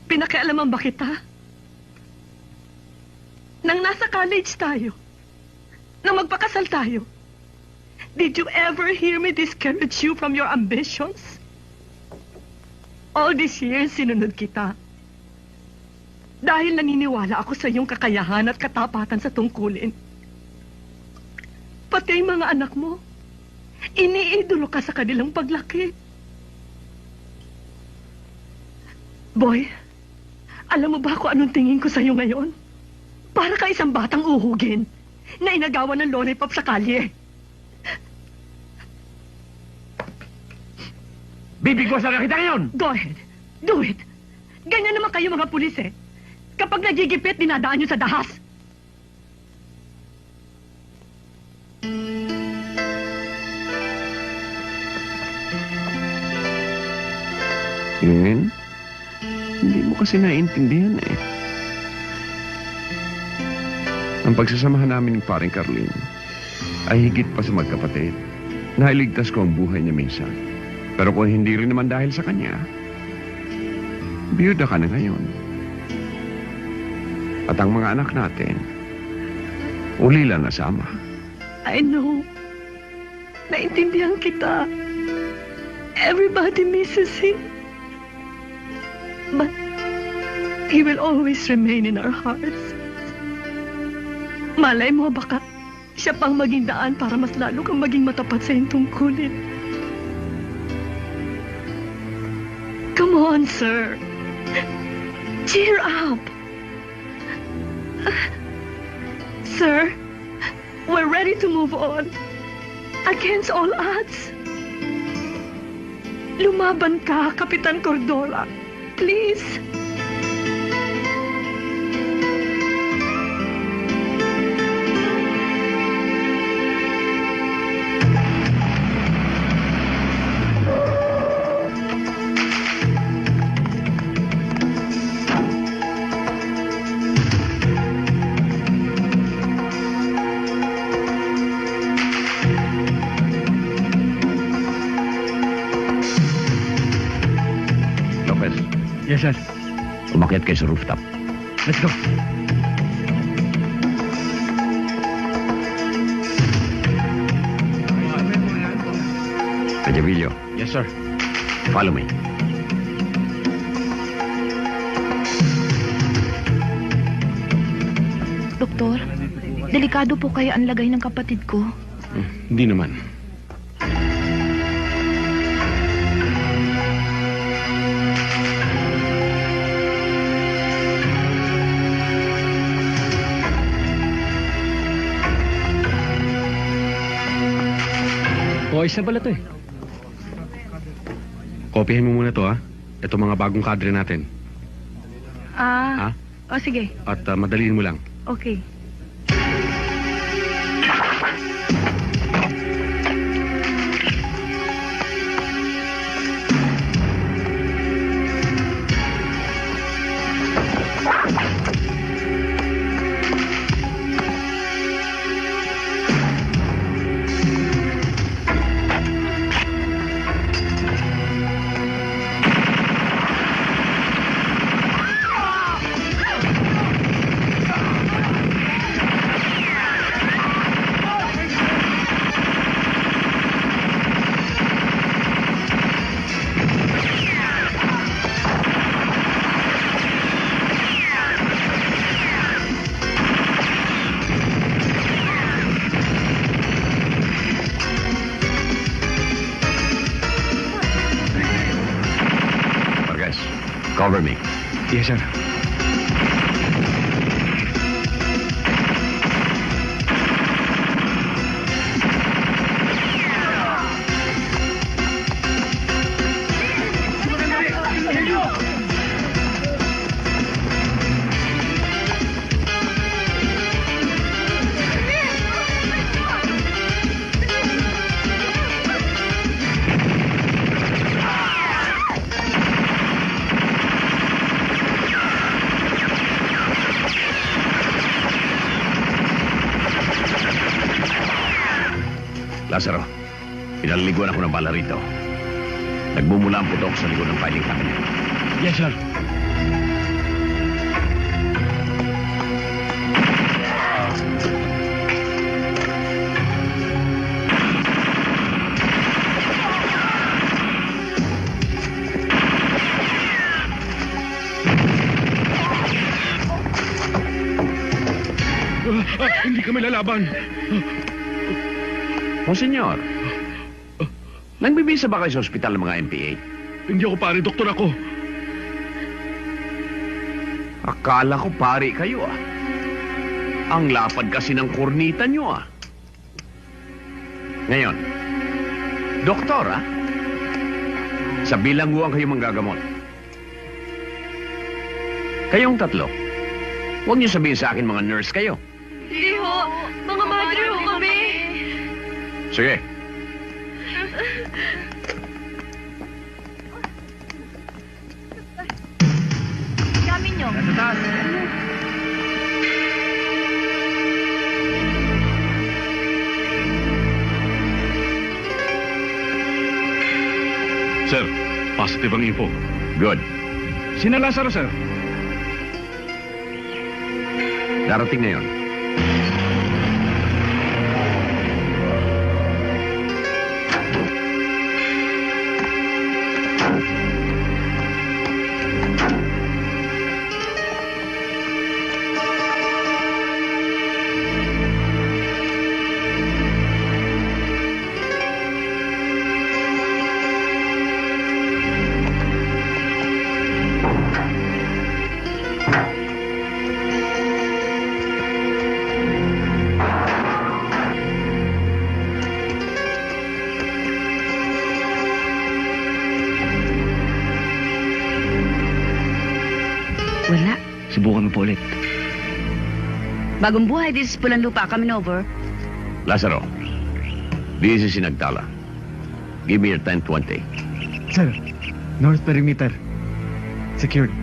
Pinakialaman ba kita? Nang nasa college tayo. Nang magpakasal tayo. Did you ever hear me discourage you from your ambitions? All these years, sinunod kita. Dahil naniniwala ako sa iyong kakayahan at katapatan sa tungkulin. Pati ang mga anak mo, iniidolo ka sa kanilang paglaki. Boy, alam mo ba kung anong tingin ko sa iyo ngayon? Para ka isang batang uhugin na inagawan ng lollipop sa kalye. Bibigwas na kita ngayon! Go ahead. Do it. Ganyan naman kayo mga pulis eh. Kapag nagigipit, dinadaan nyo sa dahas. Hindi mo kasi naiintindihan eh. Ang pagsasamahan namin ni paring Carlene ay higit pa sa magkapatid. Nailigtas ko ang buhay niya minsan. Pero kung hindi rin naman dahil sa kanya, biyuda ka na ngayon. At ang mga anak natin, ulila na sama. I know. Naintindihan kita. Everybody misses him. But he will always remain in our hearts. Malay mo baka siya pang maging daan para mas lalo kang maging matapat sa iyong tungkulin. Come on, sir. Cheer up. Sir, we're ready to move on. Against all odds. Lumaban ka, Kapitan Cordora. Please. Yes, sir. Umakyat kayo sa rooftop. Let's go. Cajavillo. Yes, sir. Follow me. Doktor, delikado po kaya ang lagay ng kapatid ko. Hindi naman. Ayos na pala to eh. Kopyahin mo muna to, ha? Ito mga bagong kadre natin. Ha? O sige. At madaliin mo lang. Okay. Cover me. Yes, sir. Lazaro, pinaliliguan ako ng bala rito. Nagmumula ang putok sa likod ng filing cabinet. Yes, sir. Hindi kami lalaban. Monsenyor, nagbibisa ba kayo sa ospital ng mga MPA? Hindi ako pare, doktor ako. Akala ko pare kayo ah. Ang lapad kasi ng kornita nyo ah. Ngayon, doktor ah, sa bilangguan kayo manggagamot. Kayong tatlo, huwag niyo sabihin sa akin mga nurse kayo. Hindi ho. Mga madre ho kami. Sige. Gamit nyo. Nasa taas. Sir, positive ang info. Good. Sina Lazaro, sir. Darating na yun. Wala. Subukan mo po ulit. Bagong buhay, this is Pulang Lupa. Coming over. Lazaro, this is Sinagtala. Give me your 1020. Sir, North Perimeter. Secured.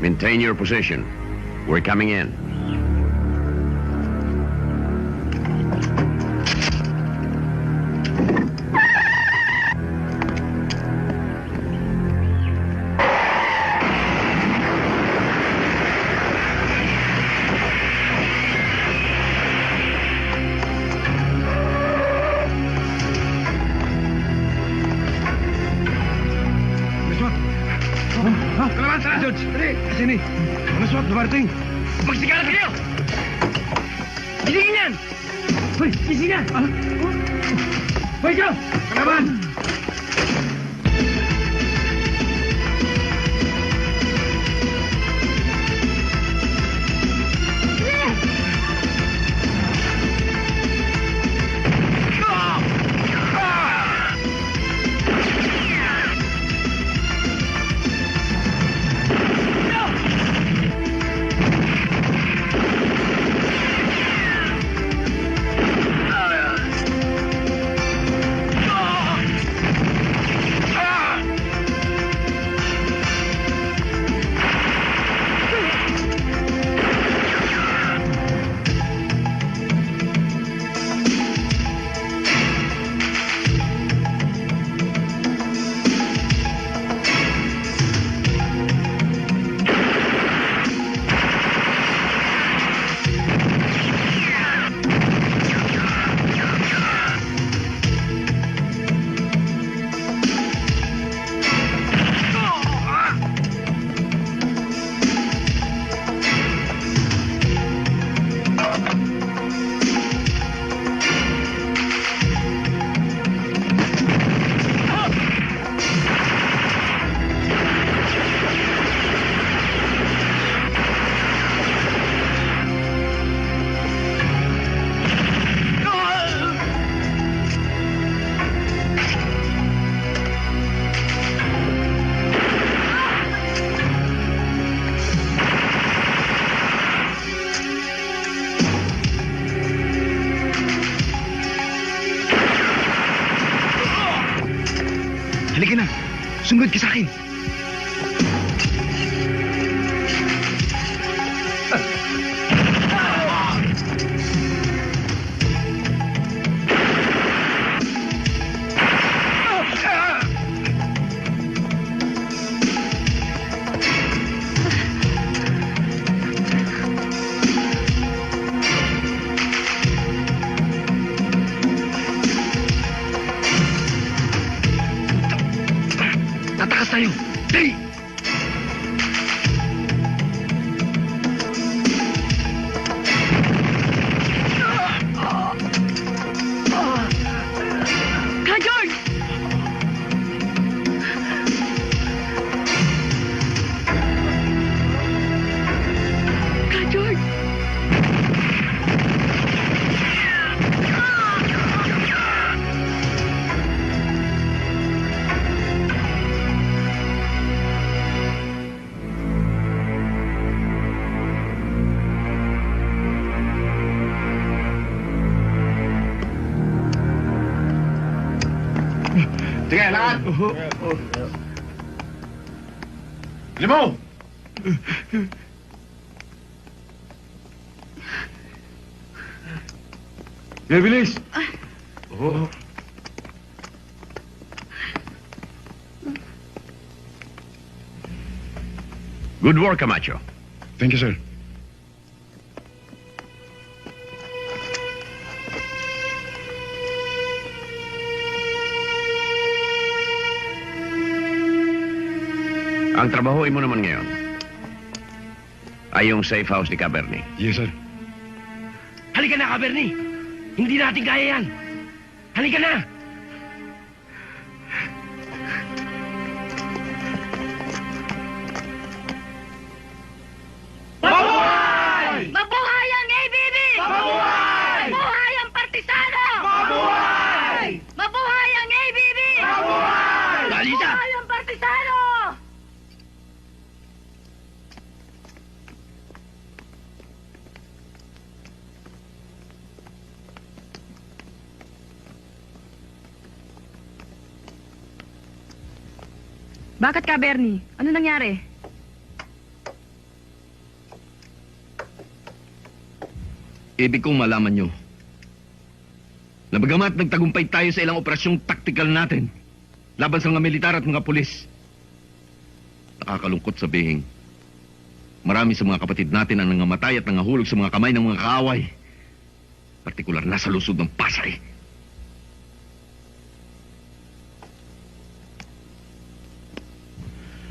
Maintain your position. We're coming in. Kalaban, saan? George, dali! Sini! Maswat, dumarating! Magsigala kayo! Giligin yan! Hoy, gising yan! Hoy, Joe! Kalaban! Halika na. Sungod ka sa akin. Tatakas tayo. Dali! Ka, George! Ka, George! Sige, lakad! Limo! Sige, bilis! Good work, Camacho. Thank you, sir. Ang trabahoy mo naman ngayon ay yung safe house ni Cabernet. Yes, sir. Halika na, Cabernet! Hindi natin kaya yan! Halika na! Mabuhay! Mabuhay ang ABB! Mabuhay! Mabuhay ang Partisano! Mabuhay! Mabuhay ang ABB! Mabuhay! Lalita! Mabuhay ang Partisano! Bakit ka, Bernie? Ano nangyari? Ibig kong malaman nyo na bagamat nagtagumpay tayo sa ilang operasyong taktikal natin laban sa mga militar at mga pulis, nakakalungkot sabihin, marami sa mga kapatid natin ang nangamatay at nangahulog sa mga kamay ng mga kaaway, partikular na sa lungsod ng Pasay.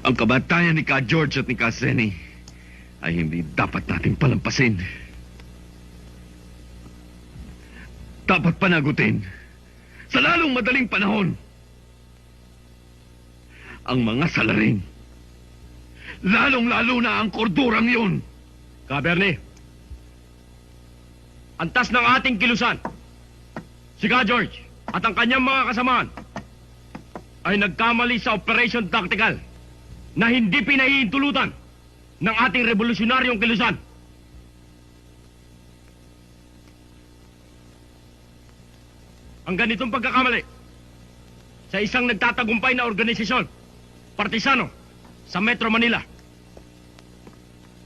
Ang kabatayan ni Ka George at ni Ka Senny ay hindi dapat natin palampasin. Dapat panagutin sa lalong madaling panahon ang mga salarin. Lalong-lalo na ang kordurang yun. Cabernet, antas ng ating kilusan, si Ka George at ang kanyang mga kasamaan ay nagkamali sa Operation Tactical na hindi pinahihintulutan ng ating revolusyonaryong kilusan. Ang ganitong pagkakamali sa isang nagtatagumpay na organisasyon, Partisano, sa Metro Manila,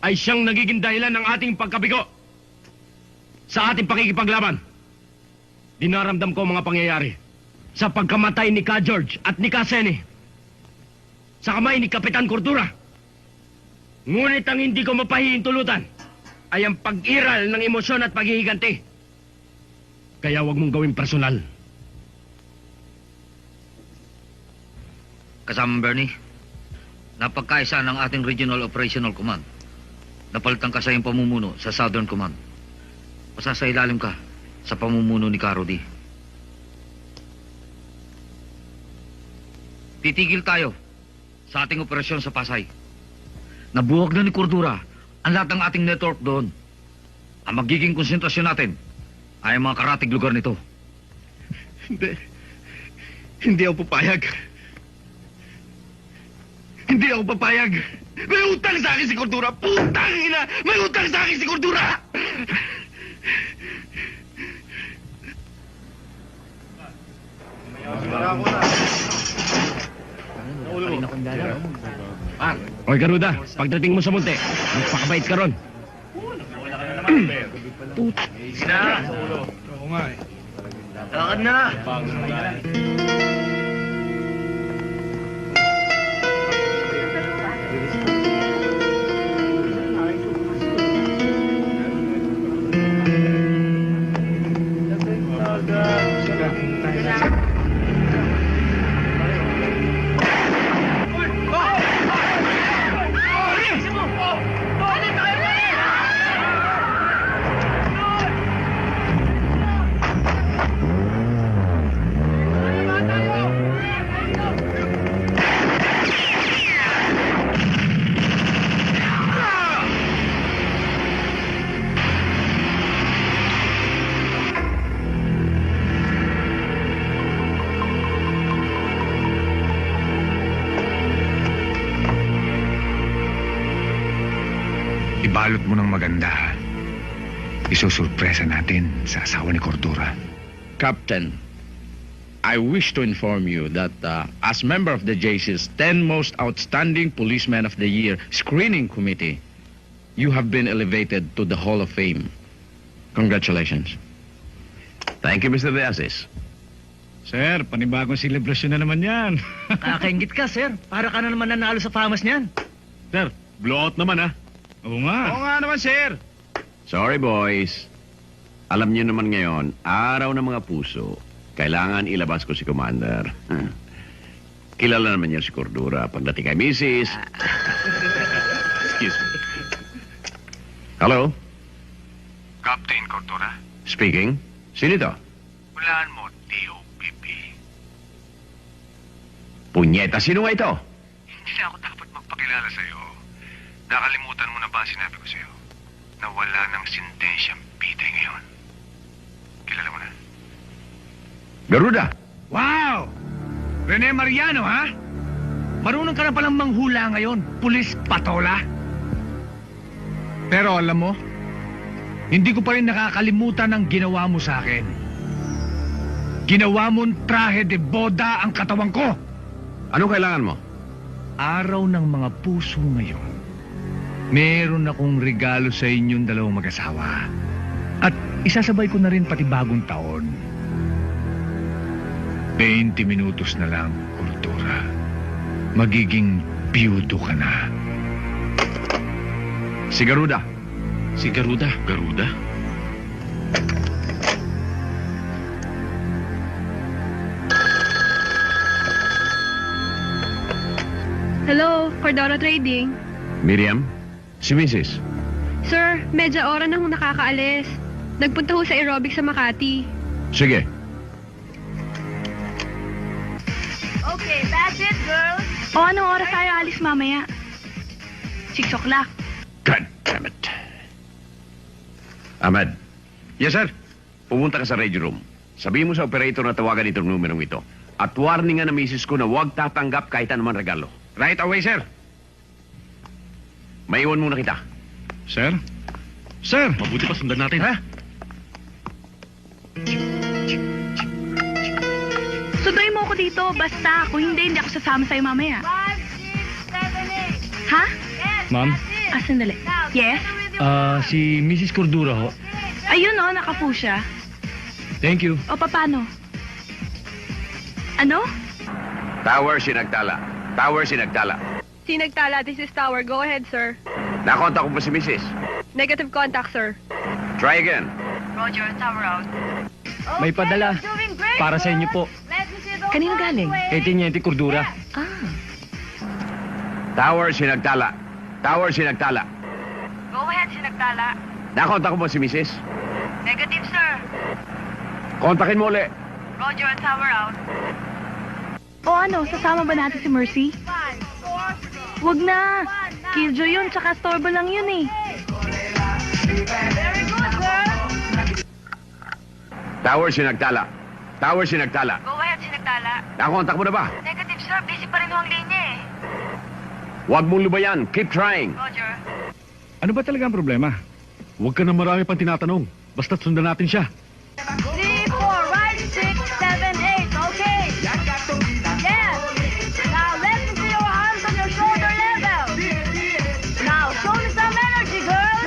ay siyang nagiging dahilan ng ating pagkabigo sa ating pakikipaglaban. Dinaramdam ko ang mga pangyayari sa pagkamatay ni Ka George at ni Ka Senny sa kamay ni Kapitan Cordura. Ngunit ang hindi ko mapahihintulutan ay ang pag-iral ng emosyon at paghihiganti. Kaya huwag mong gawing personal. Kasama Bernie, napagkaisa ng ating Regional Operational Command. Napalitan ka sa iyong pamumuno sa Southern Command. Pasasailalim ka sa pamumuno ni Carody. Titigil tayo sa ating operasyon sa Pasay. Nabuwag na ni Cordura ang lahat ng ating network doon. Ang magiging konsentrasyon natin ay ang mga karatig lugar nito. Hindi ako papayag. Hindi ako papayag. May utang sa akin si Cordura. Putang ina! May utang sa akin si Cordura! Oy, Garuda, pagdating mo sa munti, magpakabait ka ron. Oo nga eh. Lakad na! Ibalot mo ng maganda. Isusurpresa natin sa asawa ni Cordura. Captain, I wish to inform you that as member of the JC's 10 Most Outstanding Policemen of the Year Screening Committee, you have been elevated to the Hall of Fame. Congratulations. Thank you, Mr. De Asis. Sir, panibagong selebrasyon na naman yan. Kakaingit ka, sir. Para ka na naman nanalo sa famas niyan. Sir, blowout naman ha. Oo nga. Oo nga naman, sir. Sorry, boys. Alam niyo naman ngayon, araw ng mga puso, kailangan ilabas ko si Commander. Kilala naman niya si Cordura pagdating kay Mrs. Excuse me. Hello? Captain Cordura, Speaking. Sino ito? hulaan mo, TOPP. Punyeta, sino nga ito? Hindi na ako dapat magpakilala sa'yo. Nakalimutan mo na ba ang sinabi ko sa'yo? Na wala ng sentensyang pitay ngayon. Kilala mo na? Garuda. Wow! Rene Mariano, ha? Marunong ka na palang manghula ngayon, pulis patola. Pero alam mo, hindi ko pa rin nakakalimutan ang ginawa mo sa akin. Ginawa mong trahe de boda ang katawan ko. Anong kailangan mo? Araw ng mga puso ngayon. Meron akong regalo sa inyong dalawang mag-asawa. At isasabay ko na rin pati bagong taon. 20 minutos na lang, Cordura. Magiging biyudo ka na. Si Garuda. Si Garuda? Garuda? Hello, Cordora Trading. Miriam? Si Mrs. Sir, medya oras na hong nakakaalis. Nagpunta ho sa aerobic sa Makati. Sige. Okay, that's it, girls. O, anong oras tayo alis mamaya? 6 o'clock. God damn it. Ahmed. Yes, sir. Pumunta ka sa radio room. Sabihin mo sa operator na tawagan itong numerong ito. At warningan na misis ko na huwag tatanggap kahit anuman regalo. Right away, sir. Maiwan muna kita. Sir? Sir! Mabuti pa sundan natin. Ha? Sunduin mo ako dito. Basta ako hindi ako sasama sa'yo mamaya. 5, 6, 7, 8. Ha? Ma'am? Ah, sandali. Yes? Si Mrs. Cordura ho. Ayun o, nakapo siya. Thank you. O, paano? Ano? Tower Sinagtala. Tower Sinagtala. Sinagtala, this is Tower. Go ahead, sir. Nakontak ko pa si Mrs. Negative contact, sir. Try again. Roger, tower out. May padala. Para sa inyo po. Kanino galing? Kay Teniente Cordura. Ah. Tower Sinagtala. Tower Sinagtala. Go ahead, Sinagtala. Nakontak ko pa si Mrs. Negative, sir. Kontakin mo ulit. Roger, tower out. O ano, sasama ba natin si Mercy? Wag na. Killjoy yun, tsaka storbo lang yun eh. Very good, girl. Tower Sinagtala. Tower Sinagtala. Go ahead, Sinagtala. Nakontak mo na ba? Negative, sir. Busy pa rin ho ang linya eh. Huwag mong lubayan. Keep trying. Roger. Ano ba talaga ang problema? Huwag ka na marami pang tinatanong. Basta't sundan natin siya. 3, 4, right, 6, 7, 8. Okay. Yes. Now, let me see your arms on your shoulder level. Now, show me some energy, girls.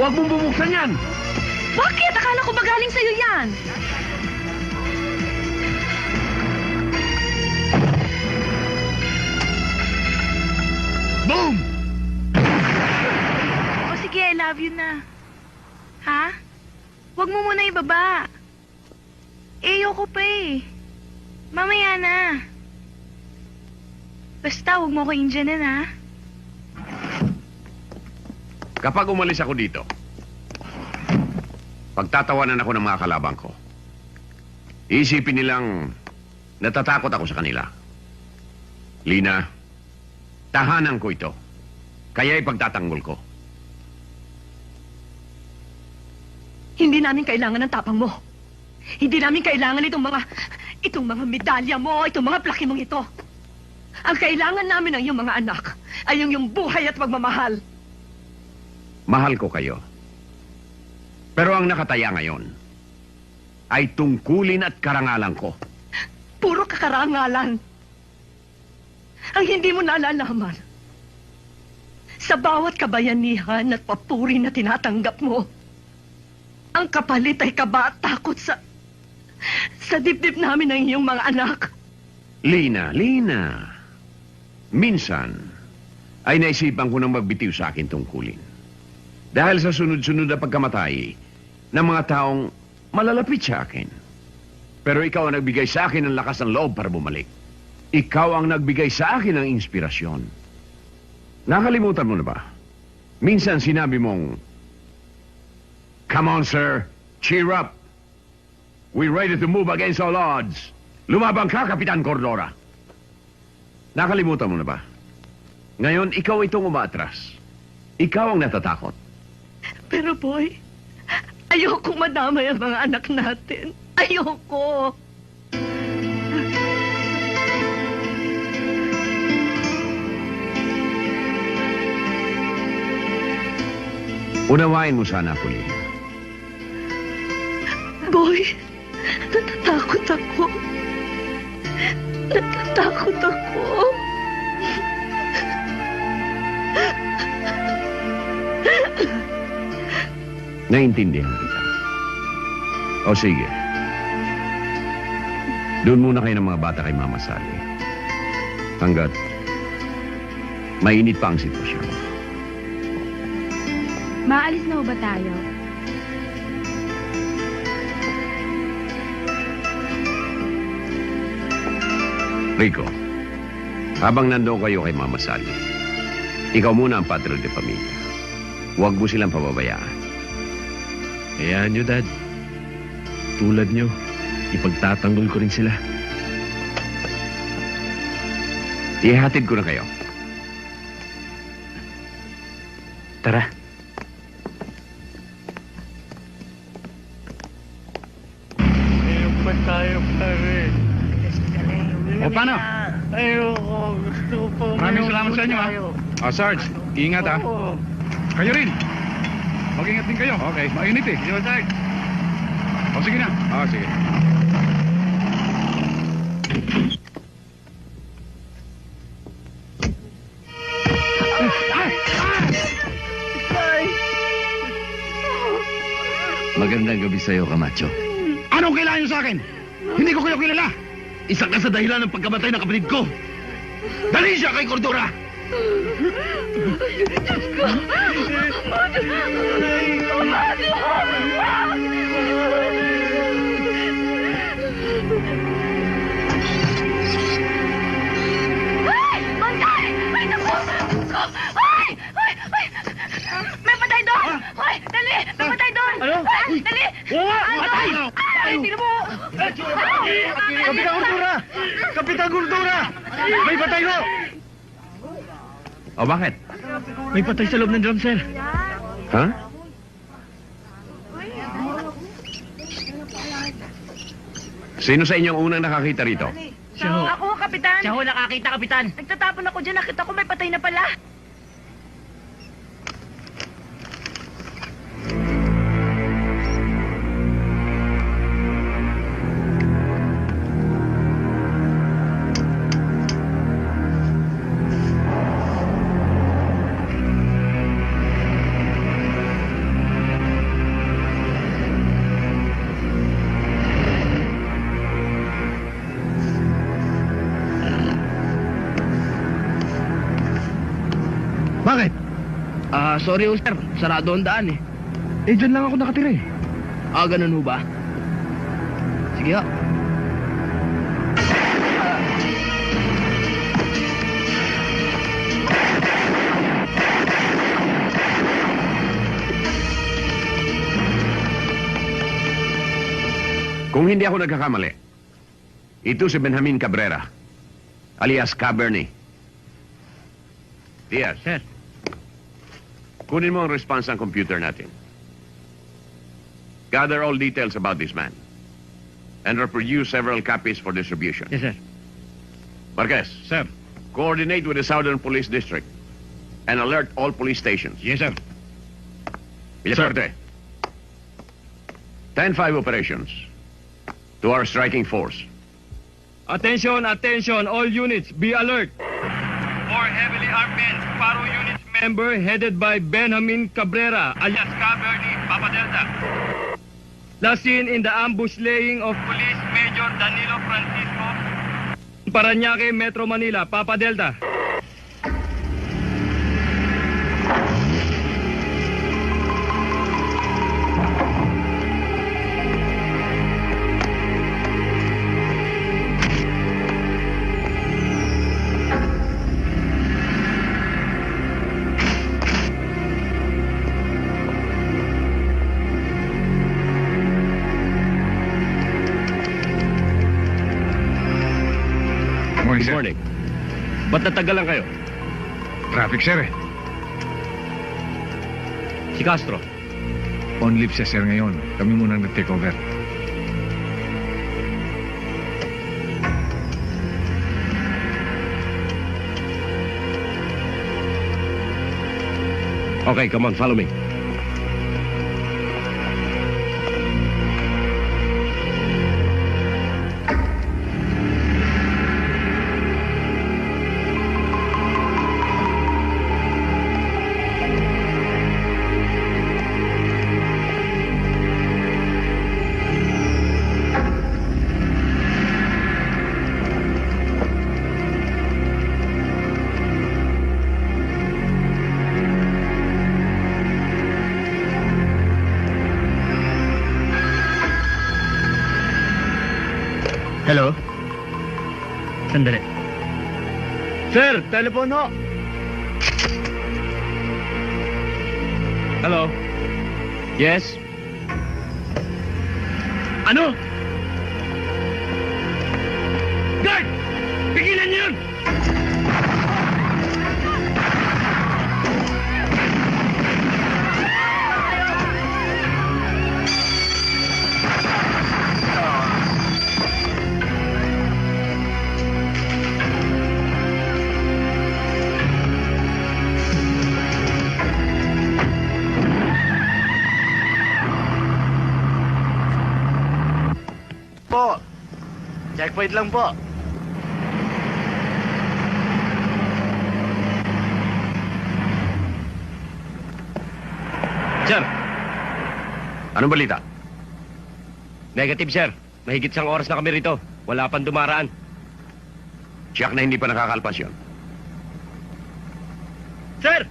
Huwag mong bubuksan yan! Bakit? Akala ko ba galing sa'yo yan? Boom! O sige, I love you na. Ha? Huwag mo muna ibaba. Ayoko pa eh. Mamaya na. Basta, huwag mo ko indyanin, ha? Kapag umalis ako dito, pagtatawanan ako ng mga kalabang ko. Isipin nilang natatakot ako sa kanila. Lina, tahanan ko ito. Kaya ipagtatanggol ko. Hindi namin kailangan ng tapang mo. Hindi namin kailangan itong mga medalya mo, itong mga plaki mong ito. Ang kailangan namin ng iyong mga anak ay yung iyong buhay at pagmamahal. Mahal ko kayo. Pero ang nakataya ngayon ay tungkulin at karangalan ko. Puro kakarangalan. Ang hindi mo nalalaman. Sa bawat kabayanihan at papuri na tinatanggap mo, ang kapalit ay kaba at takot sa dibdib namin ng iyong mga anak. Lina. Minsan ay naisipan ko nang magbitiw sa akin tungkulin. Dahil sa sunod-sunod na pagkamatay ng mga taong malalapit sa akin. Pero ikaw ang nagbigay sa akin ng lakas ng loob para bumalik. Ikaw ang nagbigay sa akin ng inspirasyon. Nakalimutan mo na ba? Minsan sinabi mong, "Come on, sir. Cheer up. We're ready to move against all odds." Lumabang ka, Kapitan Cordora. Nakalimutan mo na ba? Ngayon, ikaw itong umatras. Ikaw ang natatakot. Pero boy, ayokong madamay ang mga anak natin. Ayoko. Unawain mo sana ako, Lina. Boy, natatakot ako. Natatakot ako. Naintindihan kita. O sige. Doon muna kayo ng mga bata kay Mama Sally. Hanggat mainit pa ang sitwasyon. Maalis na ho ba tayo? Rico, habang nandoon kayo kay Mama Sally, ikaw muna ang patron de pamilya. Huwag mo silang pababayaan. Hayaan nyo, Dad. Tulad nyo, ipagtatanggol ko rin sila. Ihatid ko na kayo. Tara. Ayun pa tayo, pare. O paano? Ayoko. Gusto ko pa. Maraming salamat sa inyo, ha? Sarge, ingat, ha? Kayo rin. Mag-ingat din kayo. Okay. Mainit, eh. Yo, Sarge. O, sige na. Sige. Magandang gabi sa'yo, Camacho. Anong kailangan niyo sa akin? Hindi ko kayo kilala. Isa ka sa dahilan ng pagkamatay ng kapatid ko. Dali siya kay Cordura! Ay! Bantay! Ay, naku! Ay! Ay! Ay! May patay doon! Ay! Dali! May patay doon! Ano? Ay! Dali! Oo nga! Ano? Patay! Ay! Tingnan mo! Kapitan Cordura! Kapitan Cordura! May patay ho! O bakit? May patay sa loob ng drum, sir. Ha? Sino sa inyong unang nakakita rito? Ako, Kapitan! Siya ho nakakita, Kapitan. Nagtatapon ako dyan. Nakita ko may patay na pala. Bakit? Sorry ho, sir. Sarado ang daan eh. Dyan lang ako nakatira eh. Ganun ho ba? Sige ho. Kung hindi ako nagkakamali, ito si Benjamin Cabrera, alias Cabernet. Diaz. Sir. Kunin mo ang response ng computer natin. Gather all details about this man. And reproduce several copies for distribution. Yes, sir. Marquez. Sir. Coordinate with the Southern Police District. And alert all police stations. Yes, sir. Villafuerte. 10-5 operations. To our striking force. Attention, attention, all units, be alert. 4 heavily armed men, Paro Units member headed by Benjamin Cabrera, alias Caberly, Papa Delta. Last seen in the ambush laying of Police Major Danilo Francisco, Parañaque, Metro Manila, Papa Delta. Good morning. Ba't natagalan kayo? Traffic, sir eh. Si Castro. On leave siya, sir, ngayon. Kami munang nag-take over. Okay, come on, follow me. Hello? Sandali. Sir, telephone ho. Hello? Yes? Ano? Guard! Pigilan niyo yun! Po. Checkpoint lang po. Sir! Anong balita? Negative, sir. Mahigit 1 oras na kami rito. Wala pang dumaraan. Check na hindi pa nakakalpas yun. Sir!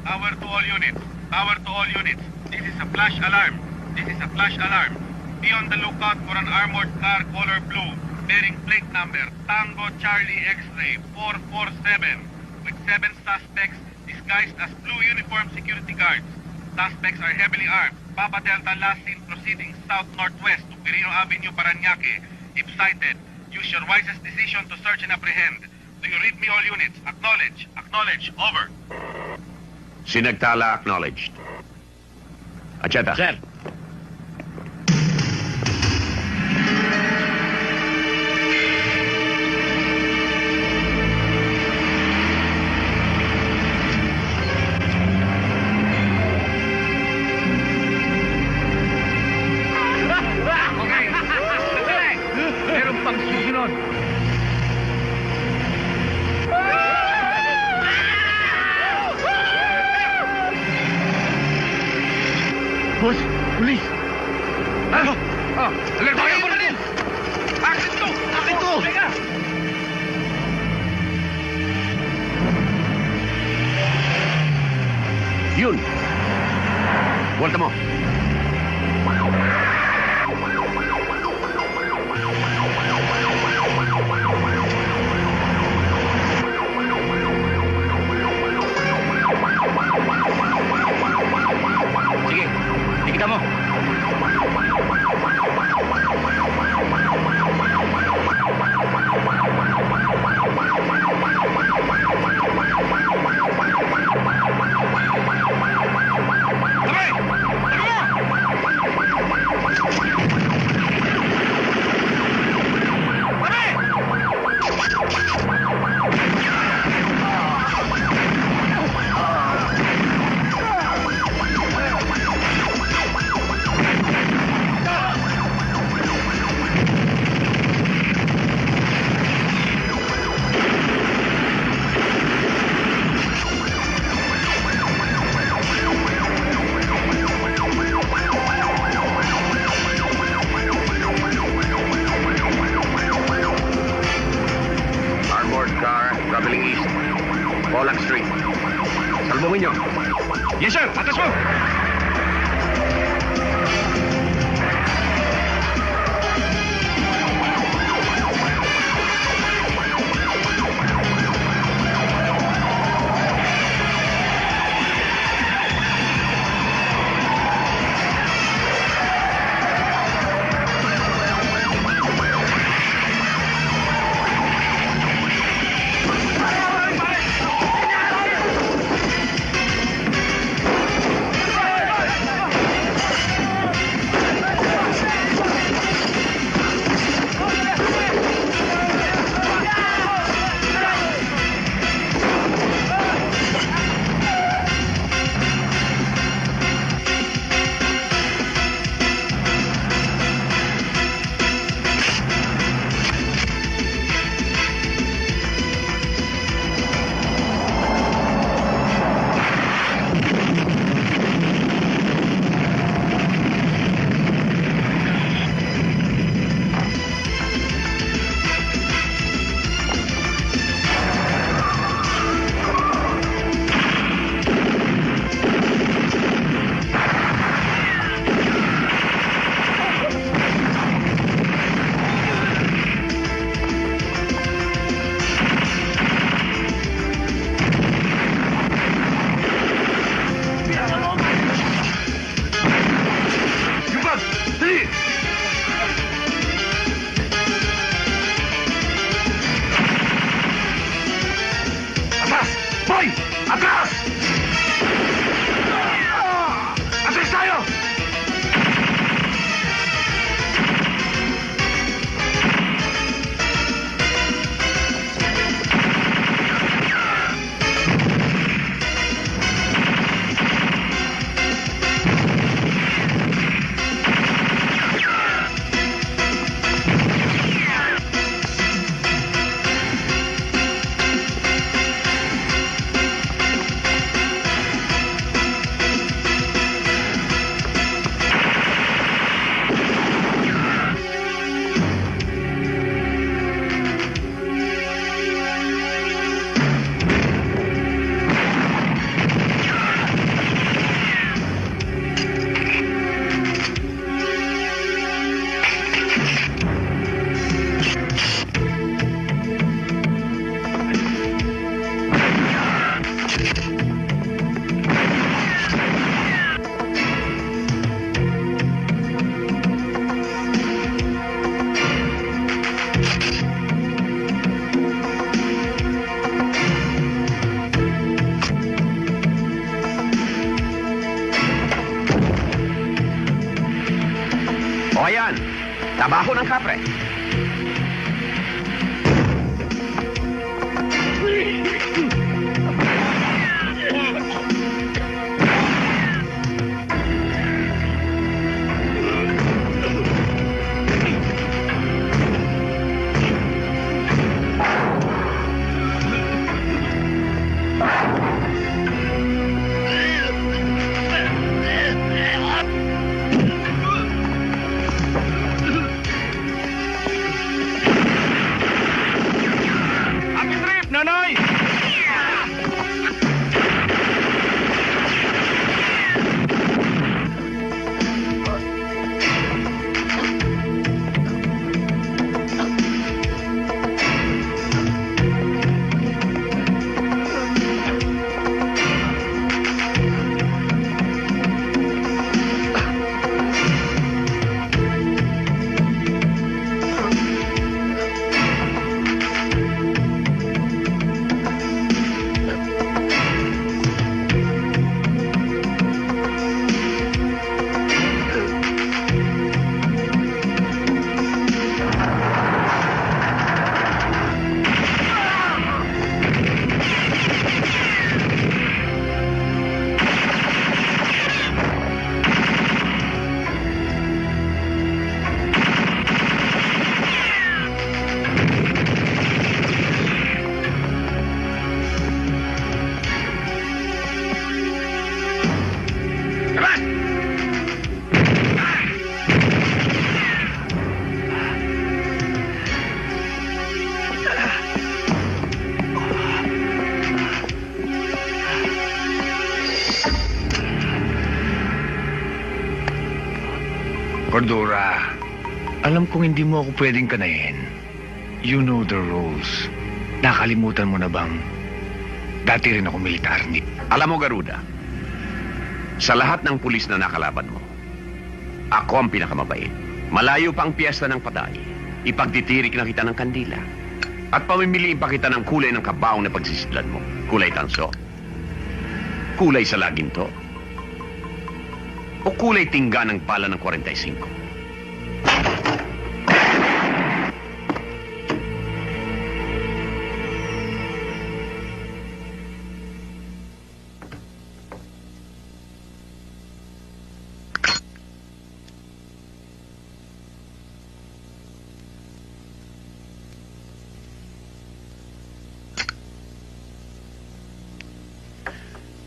Power to all units. Power to all units. This is a flash alarm. This is a flash alarm. Be on the lookout for an armored car color blue, bearing plate number Tango Charlie X-ray 447, with 7 suspects disguised as blue uniform security guards. Suspects are heavily armed. Papa Delta last seen proceeding south-northwest to Quirino Avenue, Parañaque. If sighted, use your wisest decision to search and apprehend. Do you read me, all units? Acknowledge. Acknowledge. Over. Sinagtala acknowledged. Acheta. Sir. Meron pang susunod. Boss, pulis! Alerta kayo pa rin! Akin to! Akin to! Teka! Yun! Volta mo! Sige, tikita mo! O ayan, trabaho ng kapre. Cordura, alam kong hindi mo ako pwedeng kanayin. You know the rules. Nakalimutan mo na bang dati rin ako militar? Alam mo, Garuda, sa lahat ng pulis na nakalaban mo, ako ang pinakamabait. Malayo pa ang piyesta ng patay. Ipagtitirik na kita ng kandila. At pamimiliin pa kita ng kulay ng kabaong na pagsisidlan mo. Kulay tanso. Kulay sa laginto. O kulay tingga ng pala ng 45.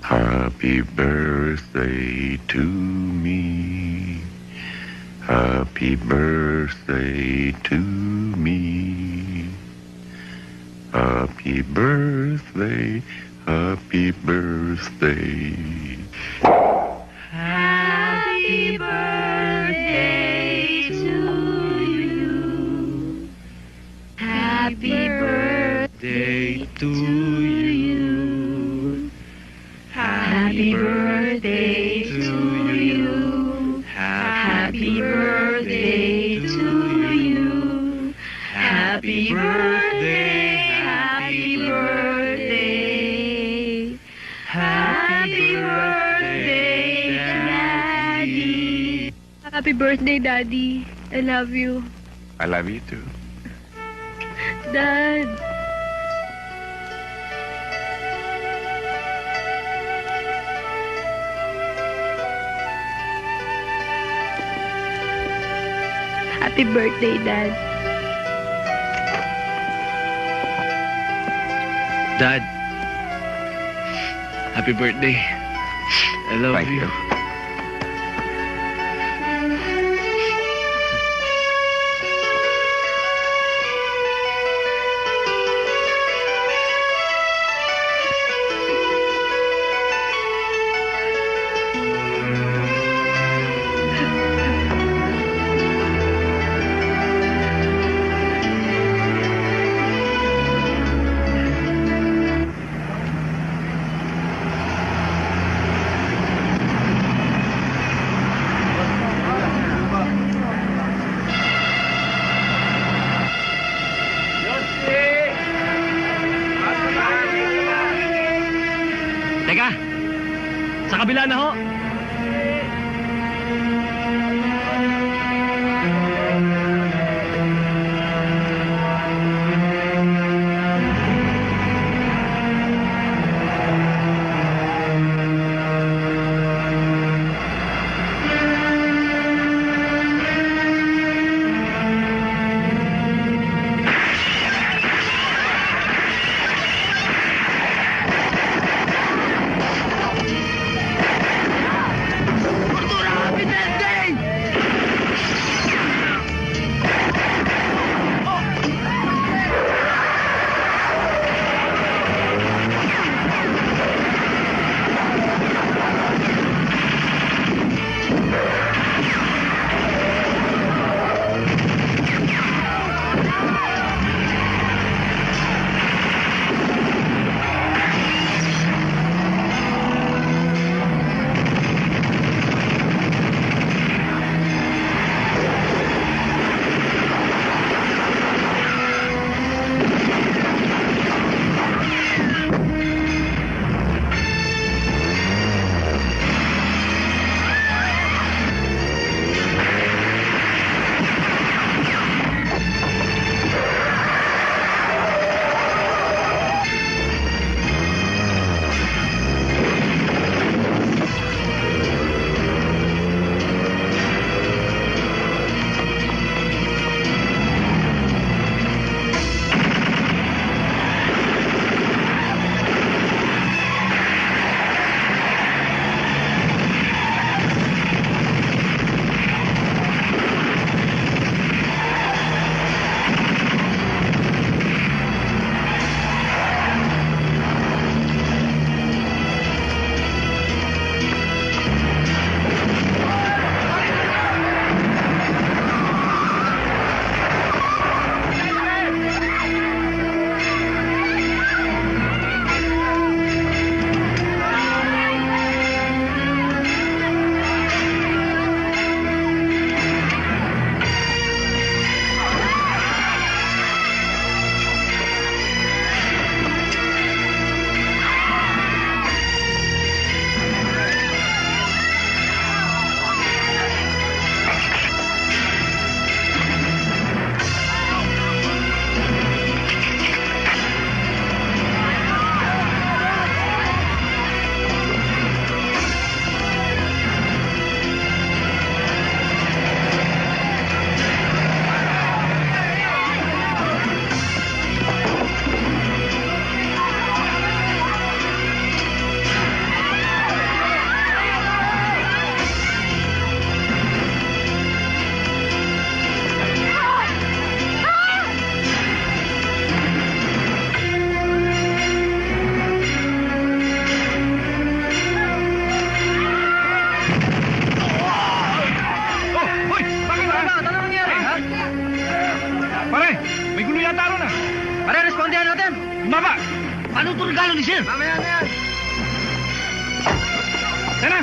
Happy birthday to me. Happy birthday to me. Happy birthday, happy birthday. Happy birthday to you. Happy birthday to you. Happy birthday to you. Happy birthday to you. Happy birthday, happy birthday. Happy birthday, Daddy. Happy birthday, Daddy. I love you. I love you too. Dad. Happy birthday, Dad. Dad, happy birthday. I love Thank you. Teka, sa kabila na ho. yata ron ah. Pare, respondihan natin. Baba! Paano ito regalo ni Sir? Mamaya na yan. Tara!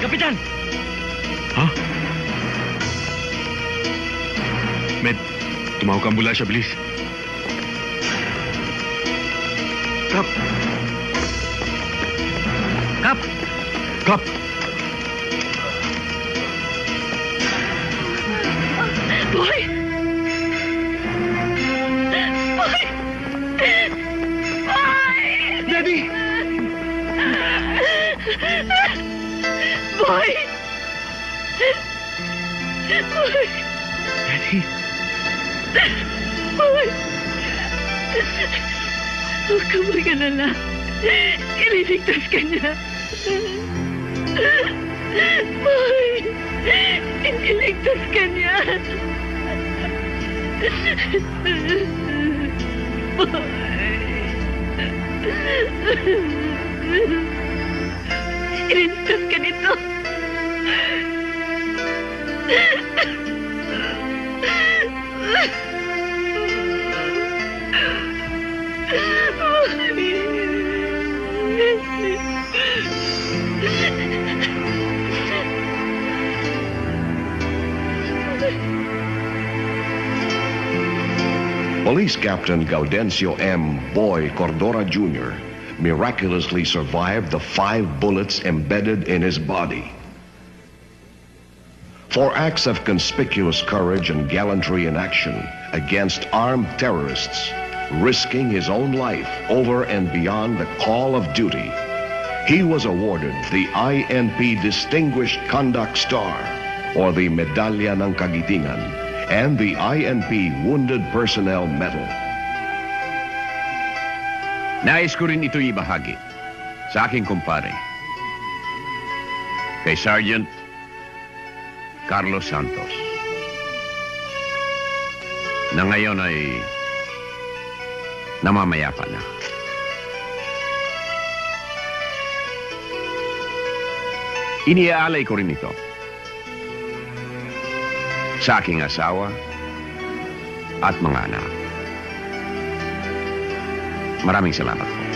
Kapitan! Ha? Med, tumawag ka ambulansya, bilis. Kap! Kap! Kap! Boy! Boy! Boy! Daddy! Boy! Boy! Daddy! Boy! Huwag ka mag-alala. Ililigtas ka niya. Boy! Ililigtas ka niya. Ililigtas ka nito. Police Captain Gaudencio M. Boy Cordora Jr. miraculously survived the 5 bullets embedded in his body. For acts of conspicuous courage and gallantry in action against armed terrorists, risking his own life over and beyond the call of duty, he was awarded the INP Distinguished Conduct Star or the Medalya ng Kagitingan and the INP Wounded Personnel Medal. Nais ko rin ito ibahagi sa aking kumpare. kay Sergeant Carlos Santos, na ngayon ay namamayapa na. Iniaalay ko rin ito sa aking asawa at mga anak. Maraming salamat po.